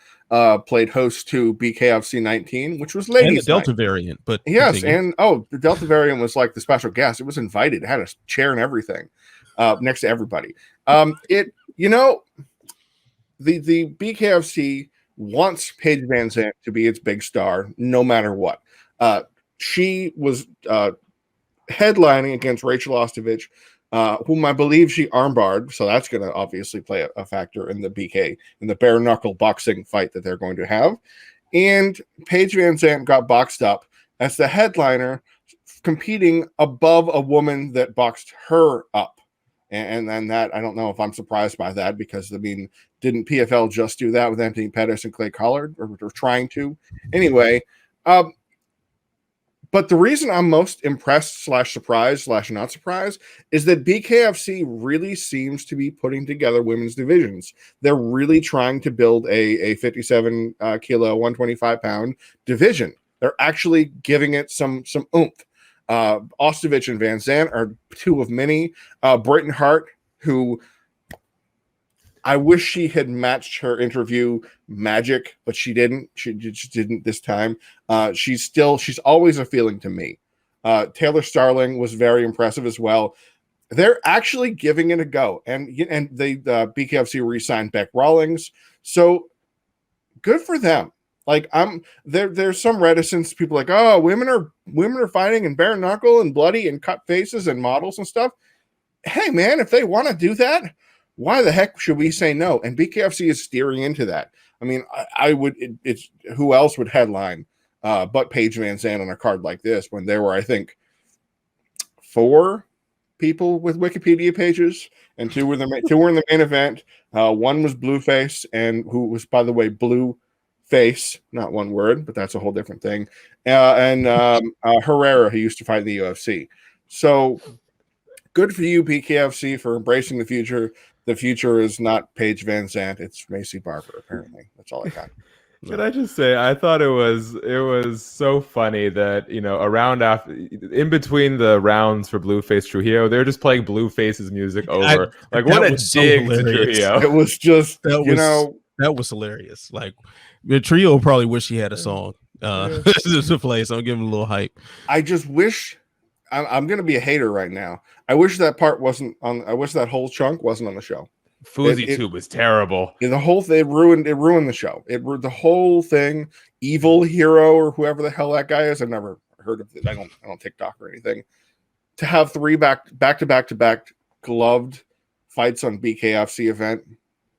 played host to BKFC 19, which was ladies' and the Delta night. Variant. But yes, and the Delta Variant was like the special guest. It was invited. It had a chair and everything. Next to everybody. The BKFC wants Paige Van Zandt to be its big star, no matter what. She was headlining against Rachel Ostovich, whom I believe she armbarred, so that's going to obviously play a factor in the bare knuckle boxing fight that they're going to have. And Paige Van Zandt got boxed up as the headliner, competing above a woman that boxed her up. And then that, I don't know if I'm surprised by that, because, I mean, didn't PFL just do that with Anthony Pettis and Clay Collard, or trying to? Anyway, but the reason I'm most impressed / surprised / not surprised is that BKFC really seems to be putting together women's divisions. They're really trying to build a 57 kilo, 125 pound division. They're actually giving it some oomph. Ostovich and Van Zandt are two of many. Brighton Hart, who I wish she had matched her interview magic, but she didn't. She just didn't this time. She's always a feeling to me. Taylor Starling was very impressive as well. They're actually giving it a go, and the BKFC re-signed Beck Rawlings, so good for them. Like, there's some reticence. People like, oh, women are fighting in bare knuckle and bloody and cut faces and models and stuff. Hey, man, if they want to do that, why the heck should we say no? And BKFC is steering into that. I mean, I would. It's who else would headline but Paige Van Zandt on a card like this, when there were, I think, 4 people with Wikipedia pages, and 2 were in the main event. One was Blueface, and who was, by the way, Blue Face, not one word, but that's a whole different thing. And Herrera, who used to fight in the UFC. So good for you, BKFC, for embracing the future. The future is not Paige Van Zandt; it's Maycee Barber. Apparently, that's all I got. Can I just say, I thought it was so funny that, around after, in between the rounds for Blueface Trujillo, they're just playing Blueface's music over. What a dig to Trujillo! It was just that was hilarious. Like, the trio probably wish he had a song to play, so I'm giving him a little hype. I just wish, I'm going to be a hater right now. I wish that part wasn't on. I wish that whole chunk wasn't on the show. FouseyTube was terrible. The whole thing ruined the show. The whole thing. Evil Hero or whoever the hell that guy is. I've never heard of it. I don't TikTok or anything. To have 3 back to back gloved fights on BKFC event.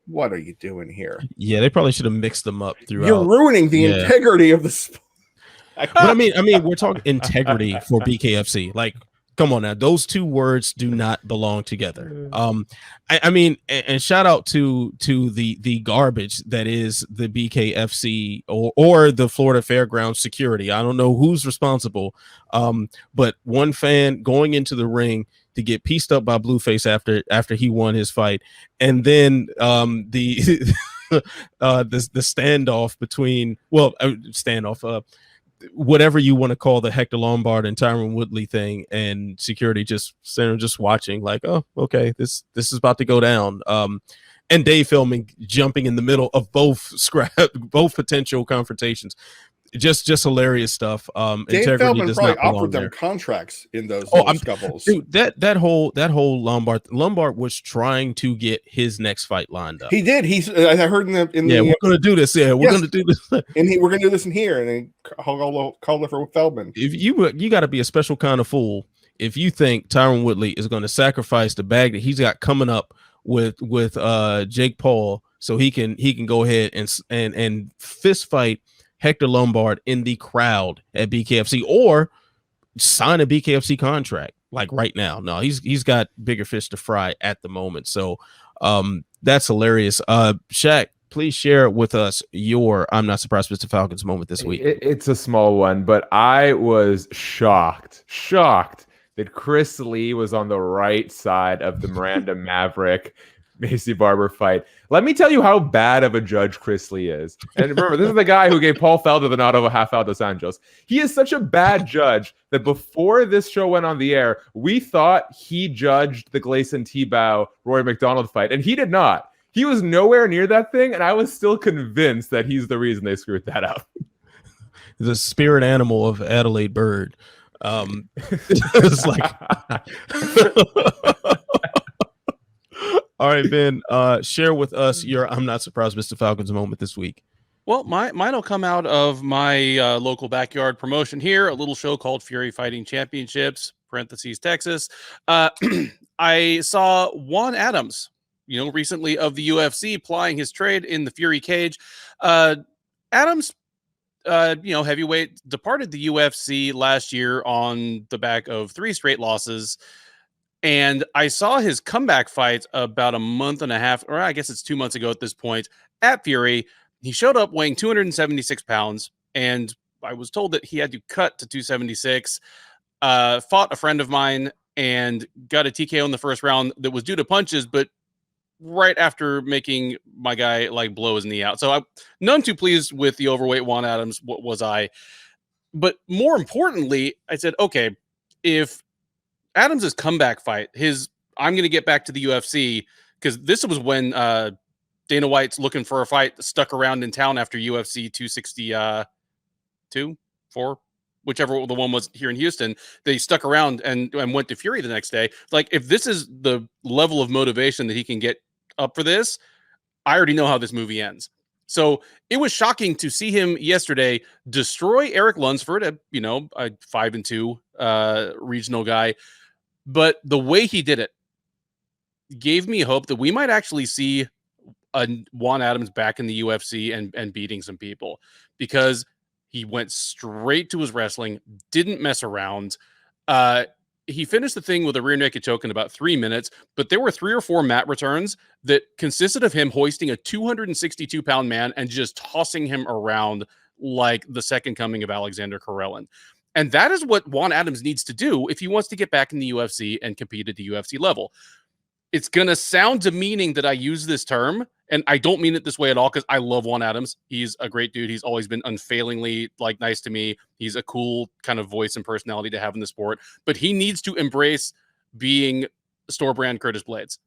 What are you doing here? Yeah, they probably should have mixed them up throughout. You're ruining the integrity of the sport. But I mean, we're talking integrity for BKFC. Like, come on now, those two words do not belong together. I mean, and shout out to the garbage that is the BKFC or the Florida Fairgrounds security. I don't know who's responsible, but one fan going into the ring to get pieced up by Blueface after he won his fight, and then the standoff between whatever you want to call the Hector Lombard and Tyron Woodley thing, and security just watching like, oh, okay, this is about to go down. And Dave filming, jumping in the middle of both potential confrontations. Just hilarious stuff. Dave Integrity Feldman does probably not belong offered them there. contracts in those scuffles. Dude, that whole Lombard was trying to get his next fight lined up. He did. I heard we're gonna do this. Yeah, we're gonna do this. And we're gonna do this in here. And then called it for Feldman. If you got to be a special kind of fool if you think Tyron Woodley is going to sacrifice the bag that he's got coming up with Jake Paul, so he can go ahead and fist fight Hector Lombard in the crowd at BKFC, or sign a BKFC contract like right now. No, he's got bigger fish to fry at the moment. So that's hilarious. Shak, please share with us your I'm not surprised Mr. Falcons moment this week. It's a small one, but I was shocked that Chris Lee was on the right side of the Miranda Maverick Maycee Barber fight. Let me tell you how bad of a judge Chris Lee is. And remember, this is the guy who gave Paul Felder the nod over half out Dos Anjos. He is such a bad judge that before this show went on the air, we thought he judged the Gleison Tebow Rory McDonald fight, and he did not. He was nowhere near that thing, and I was still convinced that he's the reason they screwed that up. The spirit animal of Adelaide Bird. It's like all right, Ben, share with us your I'm not surprised Mr. Falcons moment this week. Well, mine will come out of my local backyard promotion here, a little show called Fury Fighting Championships, parentheses, Texas. I saw Juan Adams, recently of the UFC, plying his trade in the Fury cage. Adams, heavyweight, departed the UFC last year on the back of 3 straight losses. And I saw his comeback fight about a month and a half, or I guess it's 2 months ago at this point, at Fury. He showed up weighing 276 pounds, and I was told that he had to cut to 276. Fought a friend of mine and got a TKO in the first round that was due to punches, but right after making my guy blow his knee out. So I'm none too pleased with the overweight Juan Adams, was I. But more importantly, I said, okay, if Adams' comeback fight, I'm going to get back to the UFC, because this was when Dana White's looking for a fight, stuck around in town after UFC 262, 4, whichever the one was here in Houston. They stuck around and went to Fury the next day. Like, if this is the level of motivation that he can get up for this, I already know how this movie ends. So it was shocking to see him yesterday destroy Eric Lunsford, a 5-2 regional guy. But the way he did it gave me hope that we might actually see a Juan Adams back in the UFC and beating some people, because he went straight to his wrestling, didn't mess around. He finished the thing with a rear naked choke in about 3 minutes, but there were 3 or 4 mat returns that consisted of him hoisting a 262-pound man and just tossing him around like the second coming of Alexander Karelin. And that is what Juan Adams needs to do if he wants to get back in the UFC and compete at the UFC level. It's going to sound demeaning that I use this term, and I don't mean it this way at all, because I love Juan Adams. He's a great dude. He's always been unfailingly nice to me. He's a cool kind of voice and personality to have in the sport, but he needs to embrace being store brand Curtis Blades.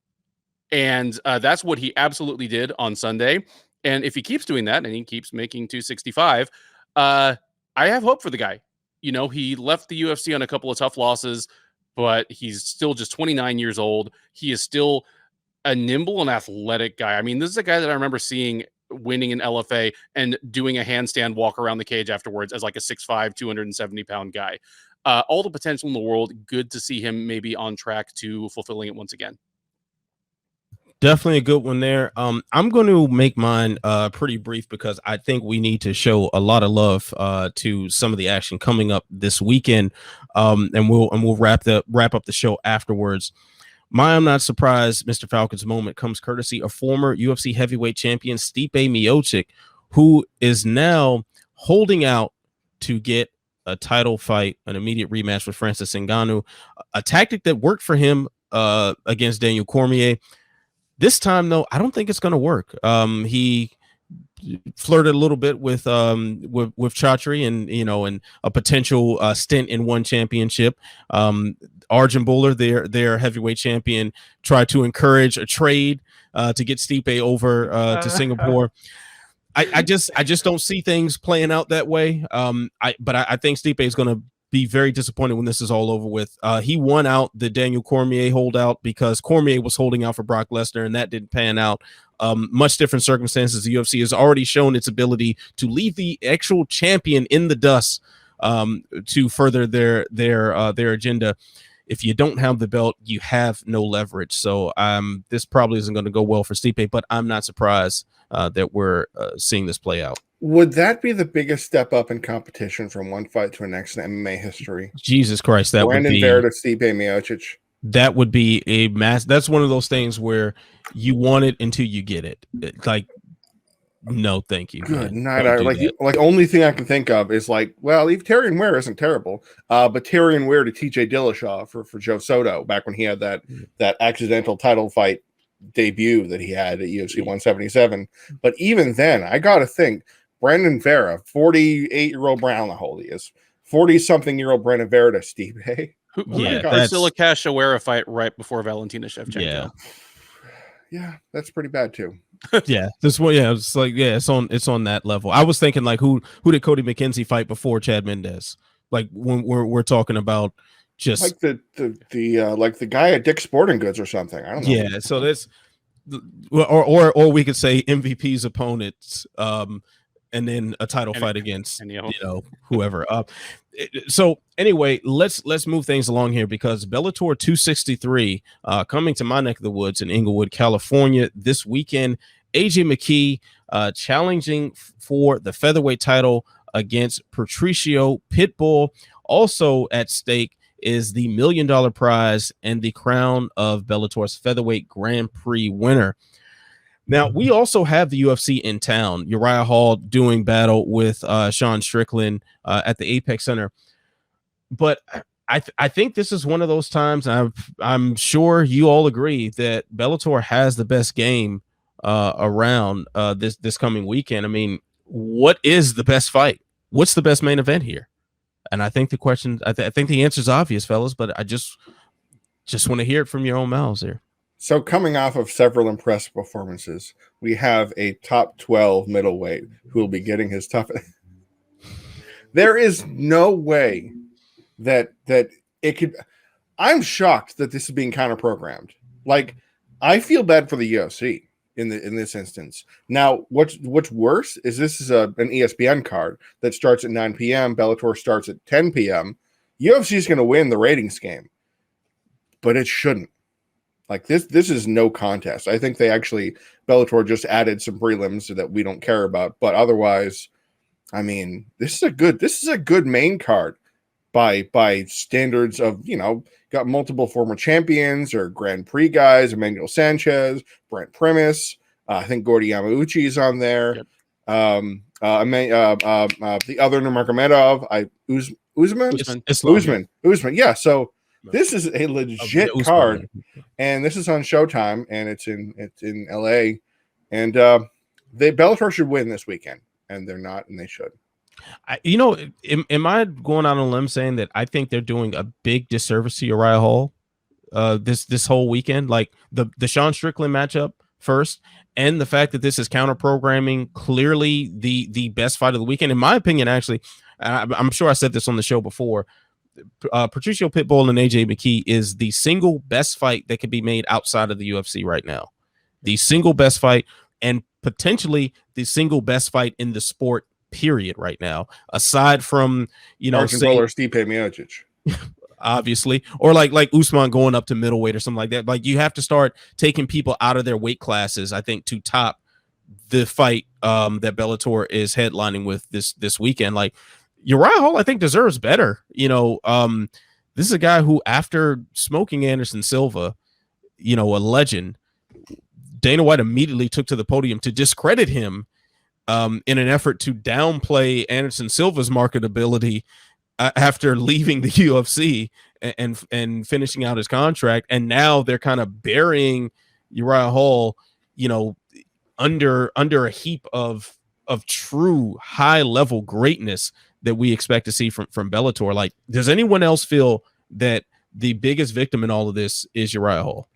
And that's what he absolutely did on Sunday. And if he keeps doing that and he keeps making 265, I have hope for the guy. He left the UFC on a couple of tough losses, but he's still just 29 years old. He is still a nimble and athletic guy. I mean, this is a guy that I remember seeing winning an LFA and doing a handstand walk around the cage afterwards as a 6'5", 270-pound guy. All the potential in the world. Good to see him maybe on track to fulfilling it once again. Definitely a good one there. I'm going to make mine pretty brief because I think we need to show a lot of love to some of the action coming up this weekend. And we'll wrap up the show afterwards. I'm not surprised Mr. Falcon's moment comes courtesy of former UFC heavyweight champion Stipe Miocic, who is now holding out to get a title fight, an immediate rematch with Francis Ngannou, a tactic that worked for him against Daniel Cormier. This time, though, I don't think it's going to work. He flirted a little bit with Chatri and a potential stint in one championship. Arjun Bowler, their heavyweight champion, tried to encourage a trade to get Stipe over to Singapore. I just don't see things playing out that way. But I think Stipe is going to be very disappointed when this is all over with. He won out the Daniel Cormier holdout because Cormier was holding out for Brock Lesnar, and that didn't pan out. Much different circumstances. The UFC has already shown its ability to leave the actual champion in the dust to further their agenda. If you don't have the belt, you have no leverage. So this probably isn't going to go well for Stipe, but I'm not surprised that we're seeing this play out. Would that be the biggest step up in competition from one fight to the next in MMA history? Jesus Christ, that Brandon would be Vera to Stipe Miocic. That would be a mass. That's one of those things where you want it until you get it. Like, no, thank you. Good night. Like only thing I can think of is like, well, even Tyrion Ware isn't terrible, but Tyrion Ware to TJ Dillashaw for Joe Soto back when he had that accidental title fight debut that he had at UFC 177. But even then, I got to think. Brandon Vera, 48-year-old Brown, how old he is, 40-something-year-old Brandon Vera to Stipe. Priscilla Cachoeira fight right before Valentina Shevchenko. Yeah, that's pretty bad too. This one, it's like, it's on that level. I was thinking like, who did Cody McKenzie fight before Chad Mendez? Like when we're talking about just like the guy at Dick's Sporting Goods or something. I don't know. Yeah, so that's or we could say MVP's opponents. And then a title fight against whoever. So anyway, let's move things along here because Bellator 263 coming to my neck of the woods in Inglewood, California this weekend. AJ McKee challenging for the featherweight title against Patricio Pitbull. Also at stake is the $1 million prize and the crown of Bellator's featherweight Grand Prix winner. Now, we also have the UFC in town. Uriah Hall doing battle with Sean Strickland at the Apex Center. But I think this is one of those times, I'm sure you all agree, that Bellator has the best game around this coming weekend. I mean, what is the best fight? What's the best main event here? And I think the question, I think the answer is obvious, fellas, but I just want to hear it from your own mouths here. So coming off of several impressive performances, we have a top 12 middleweight who will be getting his tough. There is no way that it could. I'm shocked that this is being counter-programmed. Like, I feel bad for the UFC in this instance. Now, what's worse is this is an ESPN card that starts at 9 p.m. Bellator starts at 10 p.m. UFC is going to win the ratings game, but it shouldn't. Like this is no contest. I think Bellator just added some prelims that we don't care about, but otherwise, I mean, this is a good main card by standards of, got multiple former champions or Grand Prix guys, Emmanuel Sanchez, Brent Primus, I think Gordy Yamauchi is on there. Yep. The other Nurmagomedov, Usman. Yeah, so this is a legit card, and this is on Showtime, and it's in LA, and Bellator should win this weekend, and they're not, and they should. Am I going out on a limb saying that I think they're doing a big disservice to Uriah Hall this whole weekend? Like the Sean Strickland matchup first, and the fact that this is counter programming clearly the best fight of the weekend, in my opinion. Actually, I'm sure I said this on the show before. Patricio Pitbull and AJ McKee is the single best fight that could be made outside of the UFC right now. The single best fight, and potentially the single best fight in the sport, period, right now. Aside from, Arjun Bowler, Stipe Miocic. obviously, or like Usman going up to middleweight or something like that. Like, you have to start taking people out of their weight classes, I think, to top the fight that Bellator is headlining with this weekend. Like, Uriah Hall, I think, deserves better. This is a guy who, after smoking Anderson Silva, a legend, Dana White immediately took to the podium to discredit him in an effort to downplay Anderson Silva's marketability after leaving the UFC and finishing out his contract. And now they're kind of burying Uriah Hall, under a heap of true high level greatness that we expect to see from Bellator. Like, does anyone else feel that the biggest victim in all of this is Uriah Hall?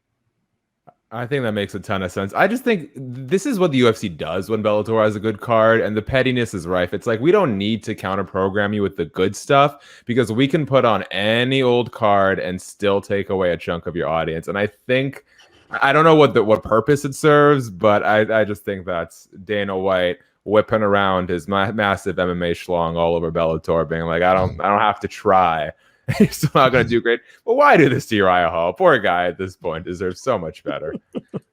I think that makes a ton of sense. I just think this is what the UFC does when Bellator has a good card, and the pettiness is rife. It's like, we don't need to counter program you with the good stuff, because we can put on any old card and still take away a chunk of your audience. And I think, I don't know what purpose it serves, but I just think that's Dana White whipping around his massive MMA schlong all over Bellator, being like, I don't have to try. He's still not going to do great. But why do this to Uriah Hall? Poor guy at this point deserves so much better.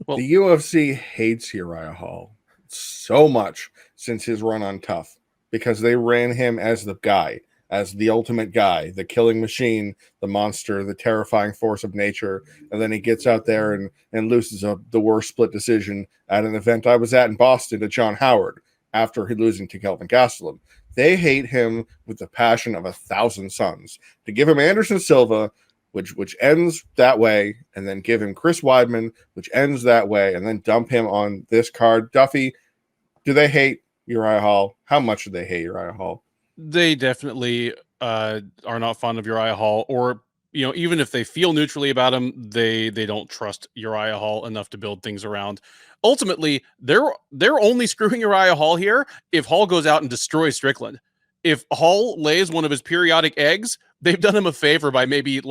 Well, the UFC hates Uriah Hall so much since his run on Tough, because they ran him as the guy, as the ultimate guy, the killing machine, the monster, the terrifying force of nature. And then he gets out there and loses the worst split decision at an event I was at in Boston to John Howard after losing to Kelvin Gastelum. They hate him with the passion of 1,000 suns. To give him Anderson Silva, which ends that way, and then give him Chris Weidman, which ends that way, and then dump him on this card. Duffy, do they hate Uriah Hall? How much do they hate Uriah Hall? They definitely are not fond of Uriah Hall, or even if they feel neutrally about him, they don't trust Uriah Hall enough to build things around. Ultimately, they're only screwing Uriah Hall here if Hall goes out and destroys Strickland. If Hall lays one of his periodic eggs, they've done him a favor by maybe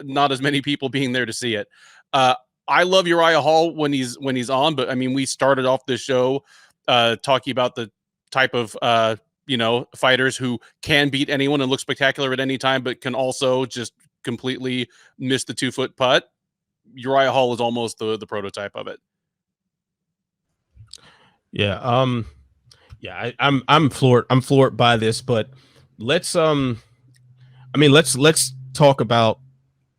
not as many people being there to see it. I love Uriah Hall when he's on, but I mean, we started off this show talking about the type of fighters who can beat anyone and look spectacular at any time, but can also just completely miss the 2-foot putt. Uriah Hall is almost the prototype of it. Yeah. I'm floored. I'm floored by this, but let's talk about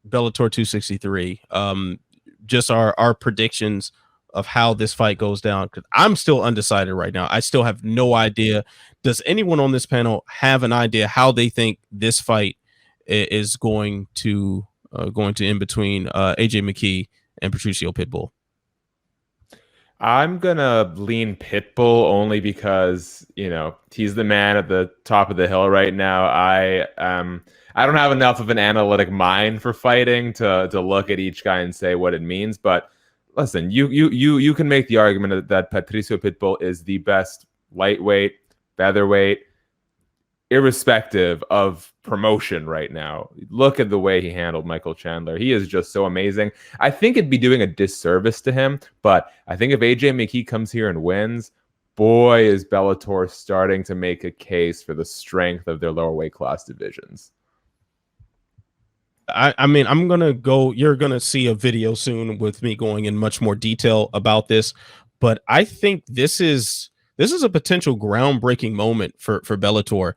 Bellator 263. Just our predictions of how this fight goes down, because I'm still undecided right now. I still have no idea. Does anyone on this panel have an idea how they think this fight is going to end between AJ McKee and Patricio Pitbull? I'm gonna lean Pitbull only because he's the man at the top of the hill right now. I don't have enough of an analytic mind for fighting to look at each guy and say what it means. But listen, you can make the argument that Patricio Pitbull is the best lightweight, featherweight, irrespective of promotion right now. Look at the way he handled Michael Chandler. He is just so amazing. I think it'd be doing a disservice to him, but I think if AJ McKee comes here and wins, boy, is Bellator starting to make a case for the strength of their lower weight class divisions. I mean, I'm going to go, you're going to see a video soon with me going in much more detail about this, but I think this is a potential groundbreaking moment for Bellator.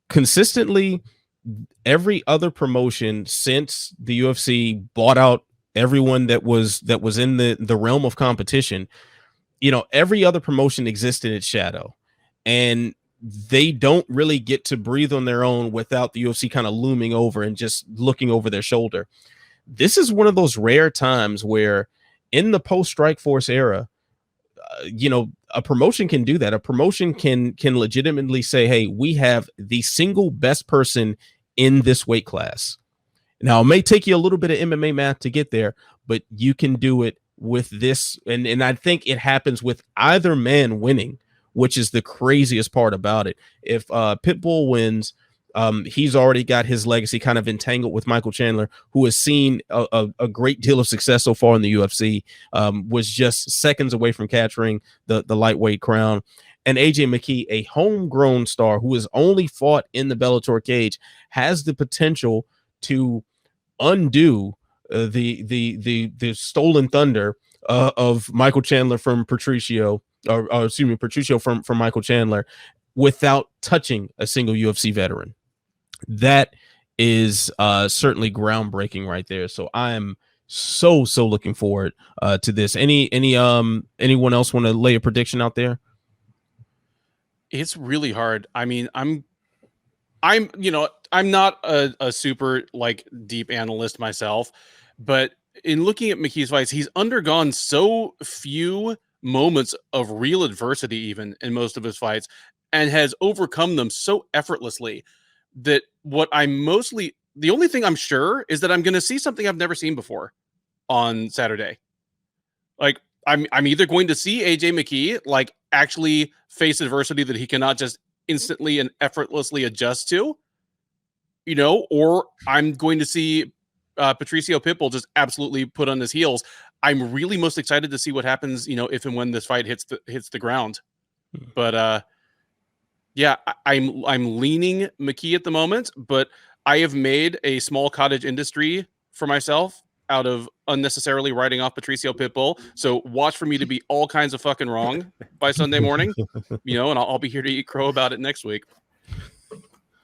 Consistently, every other promotion since the UFC bought out everyone that was in the realm of competition, every other promotion exists in its shadow, and they don't really get to breathe on their own without the UFC kind of looming over and just looking over their shoulder. This is one of those rare times where, in the post Strikeforce era, a promotion can do that. A promotion can legitimately say, hey, we have the single best person in this weight class. Now, it may take you a little bit of MMA math to get there, but you can do it with this. And I think it happens with either man winning, which is the craziest part about it. If Pitbull wins, he's already got his legacy kind of entangled with Michael Chandler, who has seen a great deal of success so far in the UFC, was just seconds away from capturing the lightweight crown. And AJ McKee, a homegrown star who has only fought in the Bellator cage, has the potential to undo the stolen thunder of Michael Chandler from Patricio, or excuse me, Patricio from Michael Chandler, without touching a single UFC veteran. That is certainly groundbreaking right there. So I am so looking forward to this. Anyone else want to lay a prediction out there? It's really hard. I mean, I'm not a super like deep analyst myself, but in looking at McKee's fights, he's undergone so few moments of real adversity, even in most of his fights, and has overcome them so effortlessly that the only thing I'm sure is that I'm going to see something I've never seen before on Saturday. Like I'm either going to see AJ McKee like actually face adversity that he cannot just instantly and effortlessly adjust to, or I'm going to see Patricio Pitbull just absolutely put on his heels. I'm really most excited to see what happens, if and when this fight hits the ground. But yeah, I'm leaning McKee at the moment, but I have made a small cottage industry for myself out of unnecessarily writing off Patricio Pitbull. So watch for me to be all kinds of fucking wrong by Sunday morning, and I'll be here to eat crow about it next week.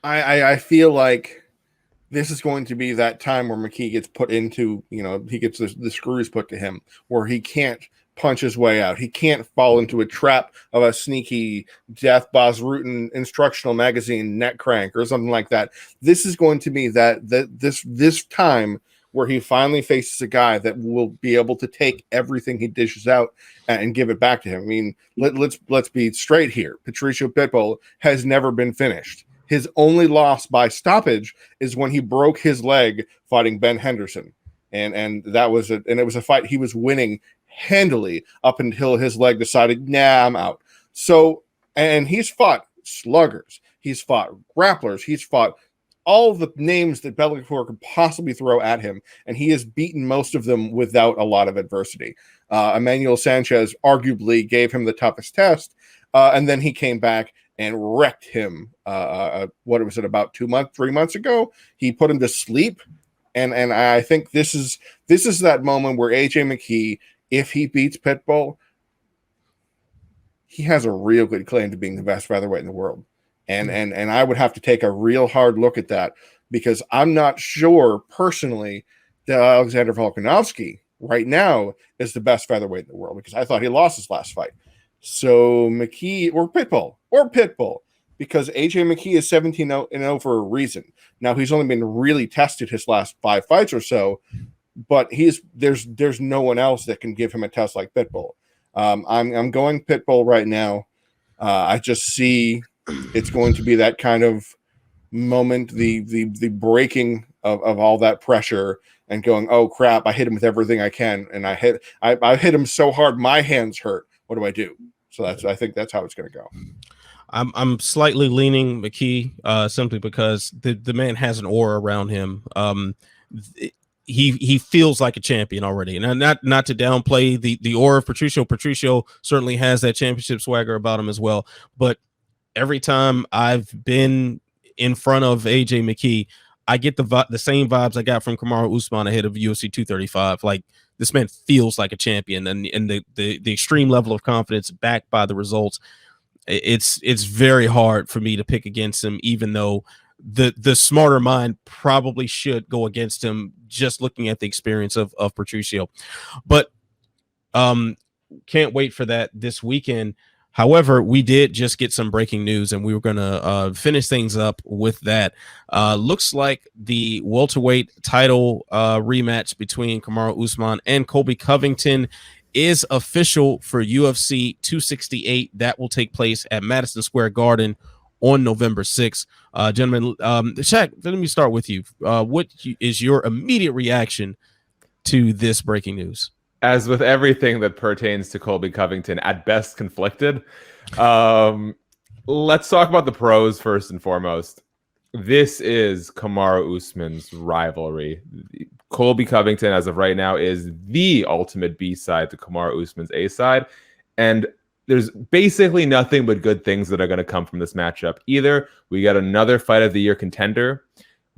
I feel like this is going to be that time where McKee gets put into, he gets the screws put to him, where he can't punch his way out. He can't fall into a trap of a sneaky Death Boss Rutan instructional magazine neck crank or something like that. This is going to be this time where he finally faces a guy that will be able to take everything he dishes out and give it back to him. I mean, let's be straight here. Patricio Pitbull has never been finished. His only loss by stoppage is when he broke his leg fighting Ben Henderson. And it was a fight he was winning handily up until his leg decided, nah, I'm out. So, and he's fought sluggers, he's fought grapplers, he's fought all the names that Bellator could possibly throw at him, and he has beaten most of them without a lot of adversity. Emmanuel Sanchez arguably gave him the toughest test, and then he came back and wrecked him. What was it, about 3 months ago? He put him to sleep, and I think this is that moment where AJ McKee, if he beats Pitbull, he has a real good claim to being the best featherweight in the world. And I would have to take a real hard look at that, because I'm not sure personally that Alexander Volkanovski right now is the best featherweight in the world, because I thought he lost his last fight. So McKee or Pitbull, because AJ McKee is 17-0 for a reason. Now he's only been really tested his last 5 fights or so, but there's no one else that can give him a test like Pitbull. I'm going Pitbull right now. I just see it's going to be that kind of moment, the breaking of all that pressure and going, oh crap, I hit him with everything I can, and I hit him so hard my hands hurt. What do I do? So I think that's how it's going to go. I'm slightly leaning McKee simply because the man has an aura around him. He feels like a champion already, and not to downplay the aura of Patricio. Patricio certainly has that championship swagger about him as well. But every time I've been in front of AJ McKee, I get the same vibes I got from Kamaru Usman ahead of UFC 235. Like, this man feels like a champion, and the extreme level of confidence backed by the results. It's very hard for me to pick against him, even though the smarter mind probably should go against him, just looking at the experience of Patricio. But can't wait for that this weekend. However, we did just get some breaking news, and we were going to finish things up with that. Looks like the welterweight title rematch between Kamaru Usman and Colby Covington is official for UFC 268. That will take place at Madison Square Garden on November 6th. Gentlemen, Shak, let me start with you. What is your immediate reaction to this breaking news? As with everything that pertains to Colby Covington, at best conflicted. Let's talk about the pros first and foremost. This is Kamaru Usman's rivalry. Colby Covington, as of right now, is the ultimate B side to Kamaru Usman's A side. And there's basically nothing but good things that are going to come from this matchup. Either we get another fight of the year contender,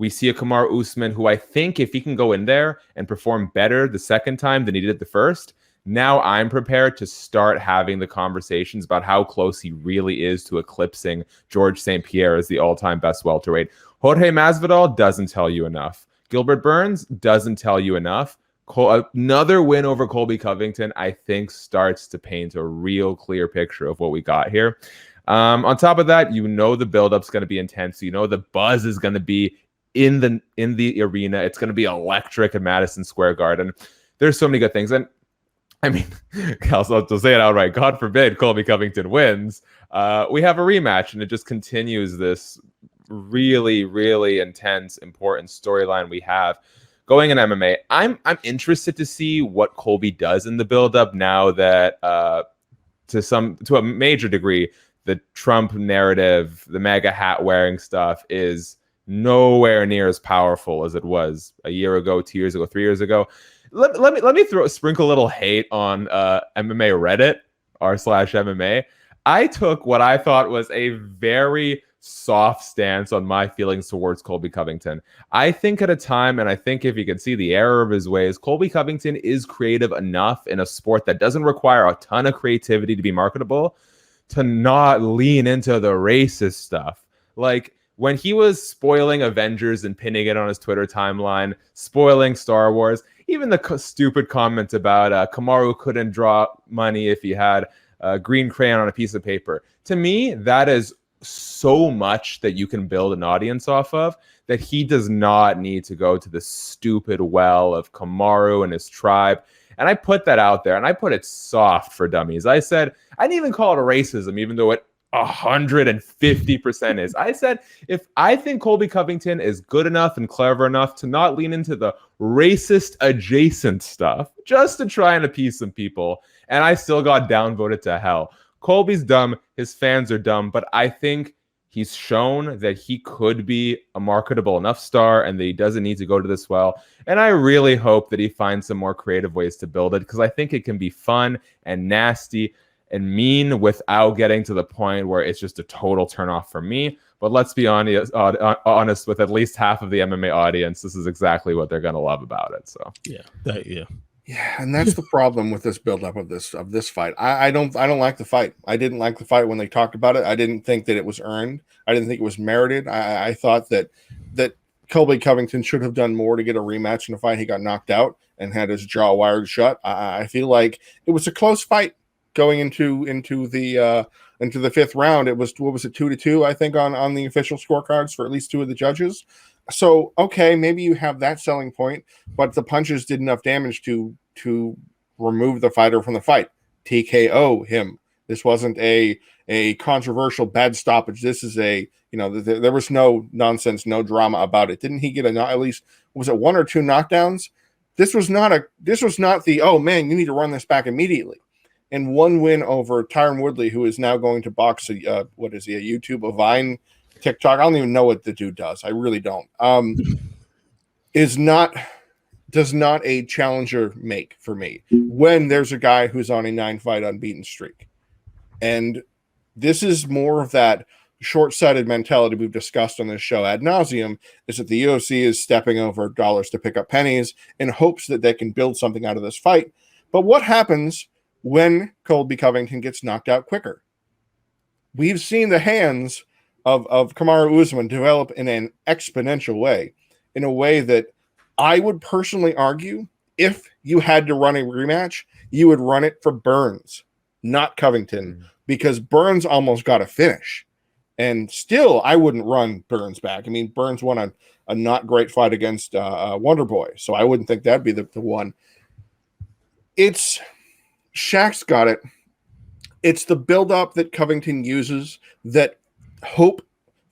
We see a Kamaru Usman who I think if he can go in there and perform better the second time than he did the first, now I'm prepared to start having the conversations about how close he really is to eclipsing George St. Pierre as the all-time best welterweight. Jorge Masvidal doesn't tell you enough. Gilbert Burns doesn't tell you enough. Another win over Colby Covington, I think, starts to paint a real clear picture of what we got here. On top of that, the build-up's going to be intense. The buzz is going to be in the arena. It's going to be electric at Madison Square Garden. There's so many good things. And I mean, I'll say it outright. God forbid Colby Covington wins. We have a rematch, and it just continues this really, really intense, important storyline we have going in MMA. I'm interested to see what Colby does in the build-up now that, to a major degree, the Trump narrative, the MAGA hat wearing stuff is nowhere near as powerful as it was a year ago, 2 years ago, 3 years ago. Let me sprinkle a little hate on MMA Reddit r/MMA. I took what I thought was a very soft stance on my feelings towards Colby Covington. I think at a time, and I think if you can see the error of his ways, Colby Covington is creative enough in a sport that doesn't require a ton of creativity to be marketable to not lean into the racist stuff. Like, when he was spoiling Avengers and pinning it on his Twitter timeline, spoiling Star Wars, even the stupid comment about Kamaru couldn't draw money if he had a green crayon on a piece of paper. To me, that is so much that you can build an audience off of that he does not need to go to the stupid well of Kamaru and his tribe. And I put that out there, and I put it soft for dummies. I said, I didn't even call it a racism, even though it 150% is. I said, if I think Colby Covington is good enough and clever enough to not lean into the racist adjacent stuff just to try and appease some people, and I still got downvoted to hell. Colby's dumb, his fans are dumb, but I think he's shown that he could be a marketable enough star and that he doesn't need to go to this well. And I really hope that he finds some more creative ways to build it, because I think it can be fun and nasty and mean without getting to the point where it's just a total turnoff for me. But let's be honest with at least half of the MMA audience, this is exactly what they're going to love about it. So yeah, and that's the problem with this buildup of this fight. I don't like the fight. I didn't like the fight when they talked about it. I didn't think that it was earned. I didn't think it was merited. I thought that Colby Covington should have done more to get a rematch in the fight. He got knocked out and had his jaw wired shut. I feel like it was a close fight going into the fifth round. It was, 2-2, I think, on the official scorecards for at least two of the judges. So, okay, maybe you have that selling point, but the punches did enough damage to remove the fighter from the fight. TKO him. This wasn't a controversial bad stoppage. This is there was no nonsense, no drama about it. Didn't he get at least, was it one or two knockdowns? This was not the, oh man, you need to run this back immediately. And one win over Tyron Woodley, who is now going to box a YouTube, a Vine, TikTok. I don't even know what the dude does. I really don't. Does not a challenger make for me when there's a guy who's on a 9-fight unbeaten streak. And this is more of that short-sighted mentality we've discussed on this show ad nauseum, is that the UFC is stepping over dollars to pick up pennies in hopes that they can build something out of this fight. But what happens when Colby Covington gets knocked out quicker? We've seen the hands of Kamaru Usman develop in an exponential way, in a way that I would personally argue, if you had to run a rematch, you would run it for Burns, not Covington, because Burns almost got a finish. And still, I wouldn't run Burns back. I mean, Burns won a not great fight against Wonder Boy, so I wouldn't think that'd be the one. Shaq's got it. It's the build-up that Covington uses that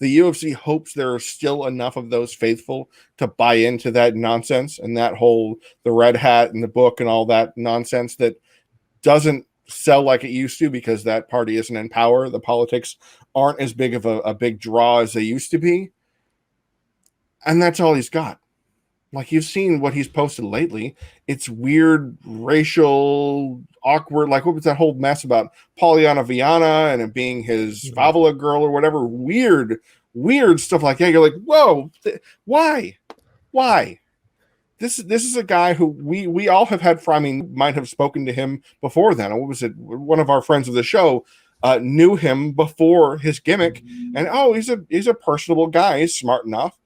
the UFC hopes there are still enough of those faithful to buy into that nonsense and that whole, the red hat and the book and all that nonsense that doesn't sell like it used to, because that party isn't in power. The politics aren't as big of a big draw as they used to be. And that's all he's got. Like, you've seen what he's posted lately. It's weird, racial, awkward. Like, what was that whole mess about Pollyanna Viana and it being his favela girl or whatever? Weird weird stuff like that. You're like, whoa, why? This is a guy who we all have had. I mean, might have spoken to him before then. What was it? One of our friends of the show knew him before his gimmick, and he's a personable guy. He's smart enough,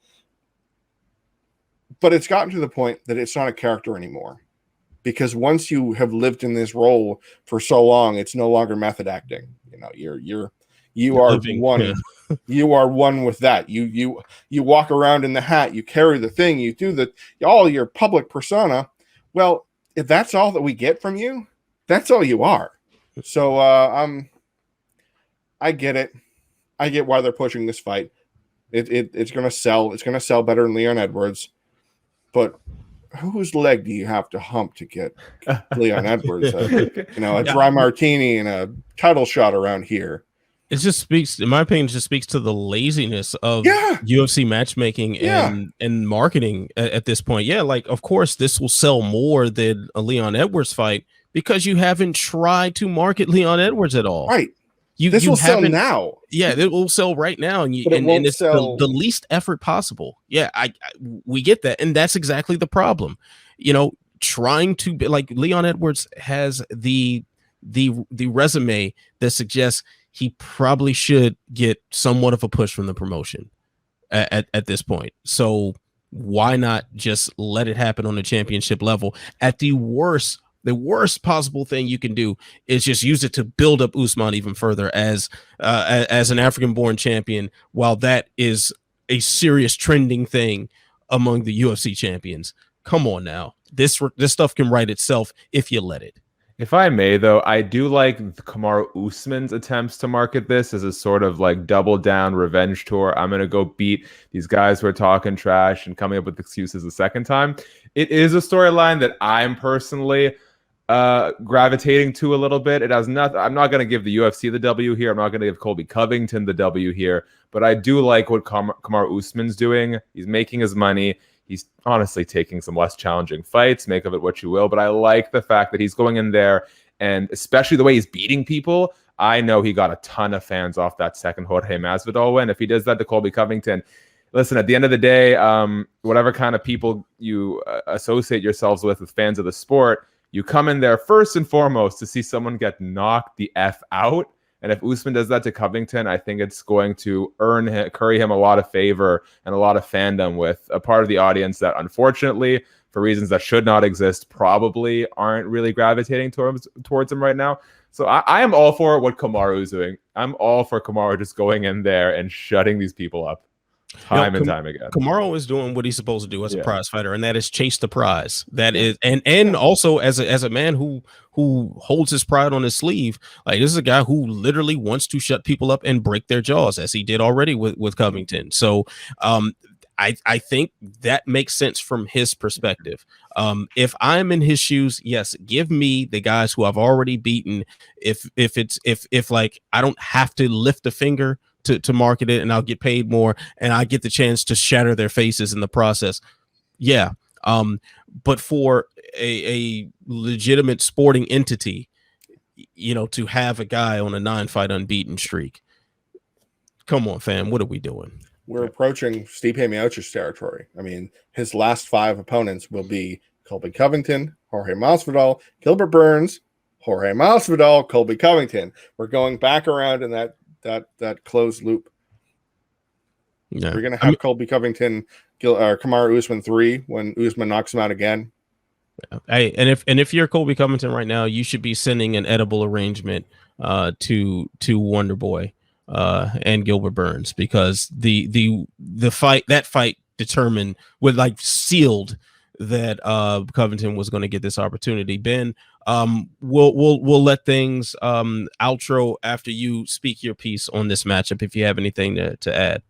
but it's gotten to the point that it's not a character anymore, because once you have lived in this role for so long, it's no longer method acting. You know, you are living, one. Yeah. You are one with that. You walk around in the hat. You carry the thing. You do all your public persona. Well, if that's all that we get from you, that's all you are. So I get it. I get why they're pushing this fight. It's going to sell. It's going to sell better than Leon Edwards. But whose leg do you have to hump to get Leon Edwards? A dry martini and a title shot around here. It just speaks, in my opinion, speaks to the laziness of UFC matchmaking and marketing at this point. Yeah, like, of course, this will sell more than a Leon Edwards fight because you haven't tried to market Leon Edwards at all. Right. This will sell now. Yeah, it will sell right now, and it's the least effort possible. Yeah, we get that, and that's exactly the problem. You know, trying to be like Leon Edwards has the resume that suggests he probably should get somewhat of a push from the promotion at this point. So why not just let it happen on the championship level? At the worst possible thing you can do is just use it to build up Usman even further as an African-born champion, while that is a serious trending thing among the UFC champions. Come on now. This stuff can write itself if you let it. If I may, though, I do like Kamaru Usman's attempts to market this as a sort of like double down revenge tour. I'm going to go beat these guys who are talking trash and coming up with excuses the second time. It is a storyline that I'm personally gravitating to a little bit. It has nothing. I'm not going to give the UFC the W here. I'm not going to give Colby Covington the W here, but I do like what Kamaru Usman's doing. He's making his money. He's honestly taking some less challenging fights, make of it what you will. But I like the fact that he's going in there, and especially the way he's beating people. I know he got a ton of fans off that second Jorge Masvidal win. If he does that to Colby Covington, listen, at the end of the day, whatever kind of people you associate yourselves with fans of the sport, you come in there first and foremost to see someone get knocked the F out. And if Usman does that to Covington, I think it's going to curry him a lot of favor and a lot of fandom with a part of the audience that, unfortunately, for reasons that should not exist, probably aren't really gravitating towards him right now. So I am all for what Kamaru is doing. I'm all for Kamaru just going in there and shutting these people up time and time again. Kamaru is doing what he's supposed to do as a prize fighter, and that is chase the prize. That is, and also as a man who holds his pride on his sleeve. Like, this is a guy who literally wants to shut people up and break their jaws, as he did already with Covington. So I think that makes sense from his perspective. If I'm in his shoes, yes, give me the guys who I've already beaten. If like I don't have to lift a finger to market it, and I'll get paid more, and I get the chance to shatter their faces in the process. Yeah. But for a legitimate sporting entity, you know, to have a guy on a 9-fight unbeaten streak, come on, fam, what are we doing? We're approaching Stipe Miocic territory. I mean, his last 5 opponents will be Colby Covington, Jorge Masvidal, Gilbert Burns, Jorge Masvidal, Colby Covington. We're going back around in that closed loop. Yeah. We're going to have Colby Covington, Kamaru Usman 3 when Usman knocks him out again. Hey, and if you're Colby Covington right now, you should be sending an edible arrangement to Wonder Boy and Gilbert Burns, because the fight determined, with like sealed, that Covington was going to get this opportunity. Ben, we'll let things outro after you speak your piece on this matchup, if you have anything to add.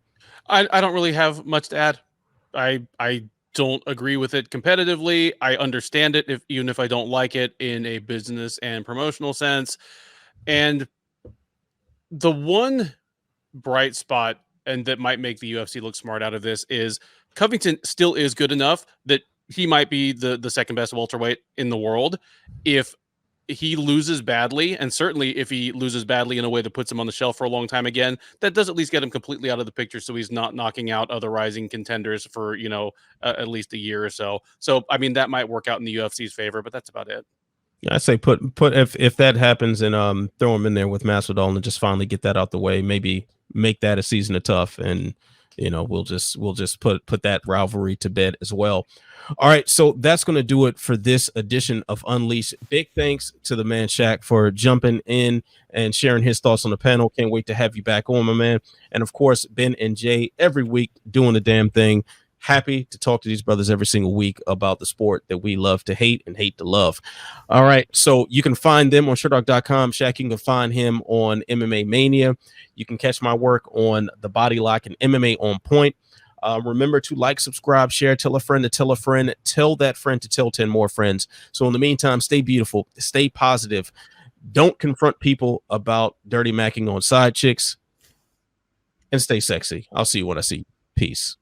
I don't really have much to add. I don't agree with it competitively. I understand it, even if I don't like it in a business and promotional sense. And the one bright spot, and that might make the UFC look smart out of this, is Covington still is good enough that he might be the second best welterweight in the world. If he loses badly, and certainly if he loses badly in a way that puts him on the shelf for a long time again, that does at least get him completely out of the picture, so he's not knocking out other rising contenders for at least a year or so. So I mean, that might work out in the UFC's favor, but that's about it. I say put if that happens, and throw him in there with Masvidal and just finally get that out the way. Maybe make that a season of tough, and we'll just put that rivalry to bed as well. All right, so that's going to do it for this edition of Unleashed. Big thanks to the man Shak for jumping in and sharing his thoughts on the panel. Can't wait to have you back on, my man. And of course, Ben and Jay every week doing the damn thing. Happy to talk to these brothers every single week about the sport that we love to hate and hate to love. All right, so you can find them on sherdog.com. Shak, you can find him on MMA Mania. You can catch my work on The Body Lock and MMA On Point. Remember to like, subscribe, share, tell a friend to tell a friend, tell that friend to tell 10 more friends. So in the meantime, stay beautiful, stay positive. Don't confront people about dirty macking on side chicks, and stay sexy. I'll see you when I see you. Peace.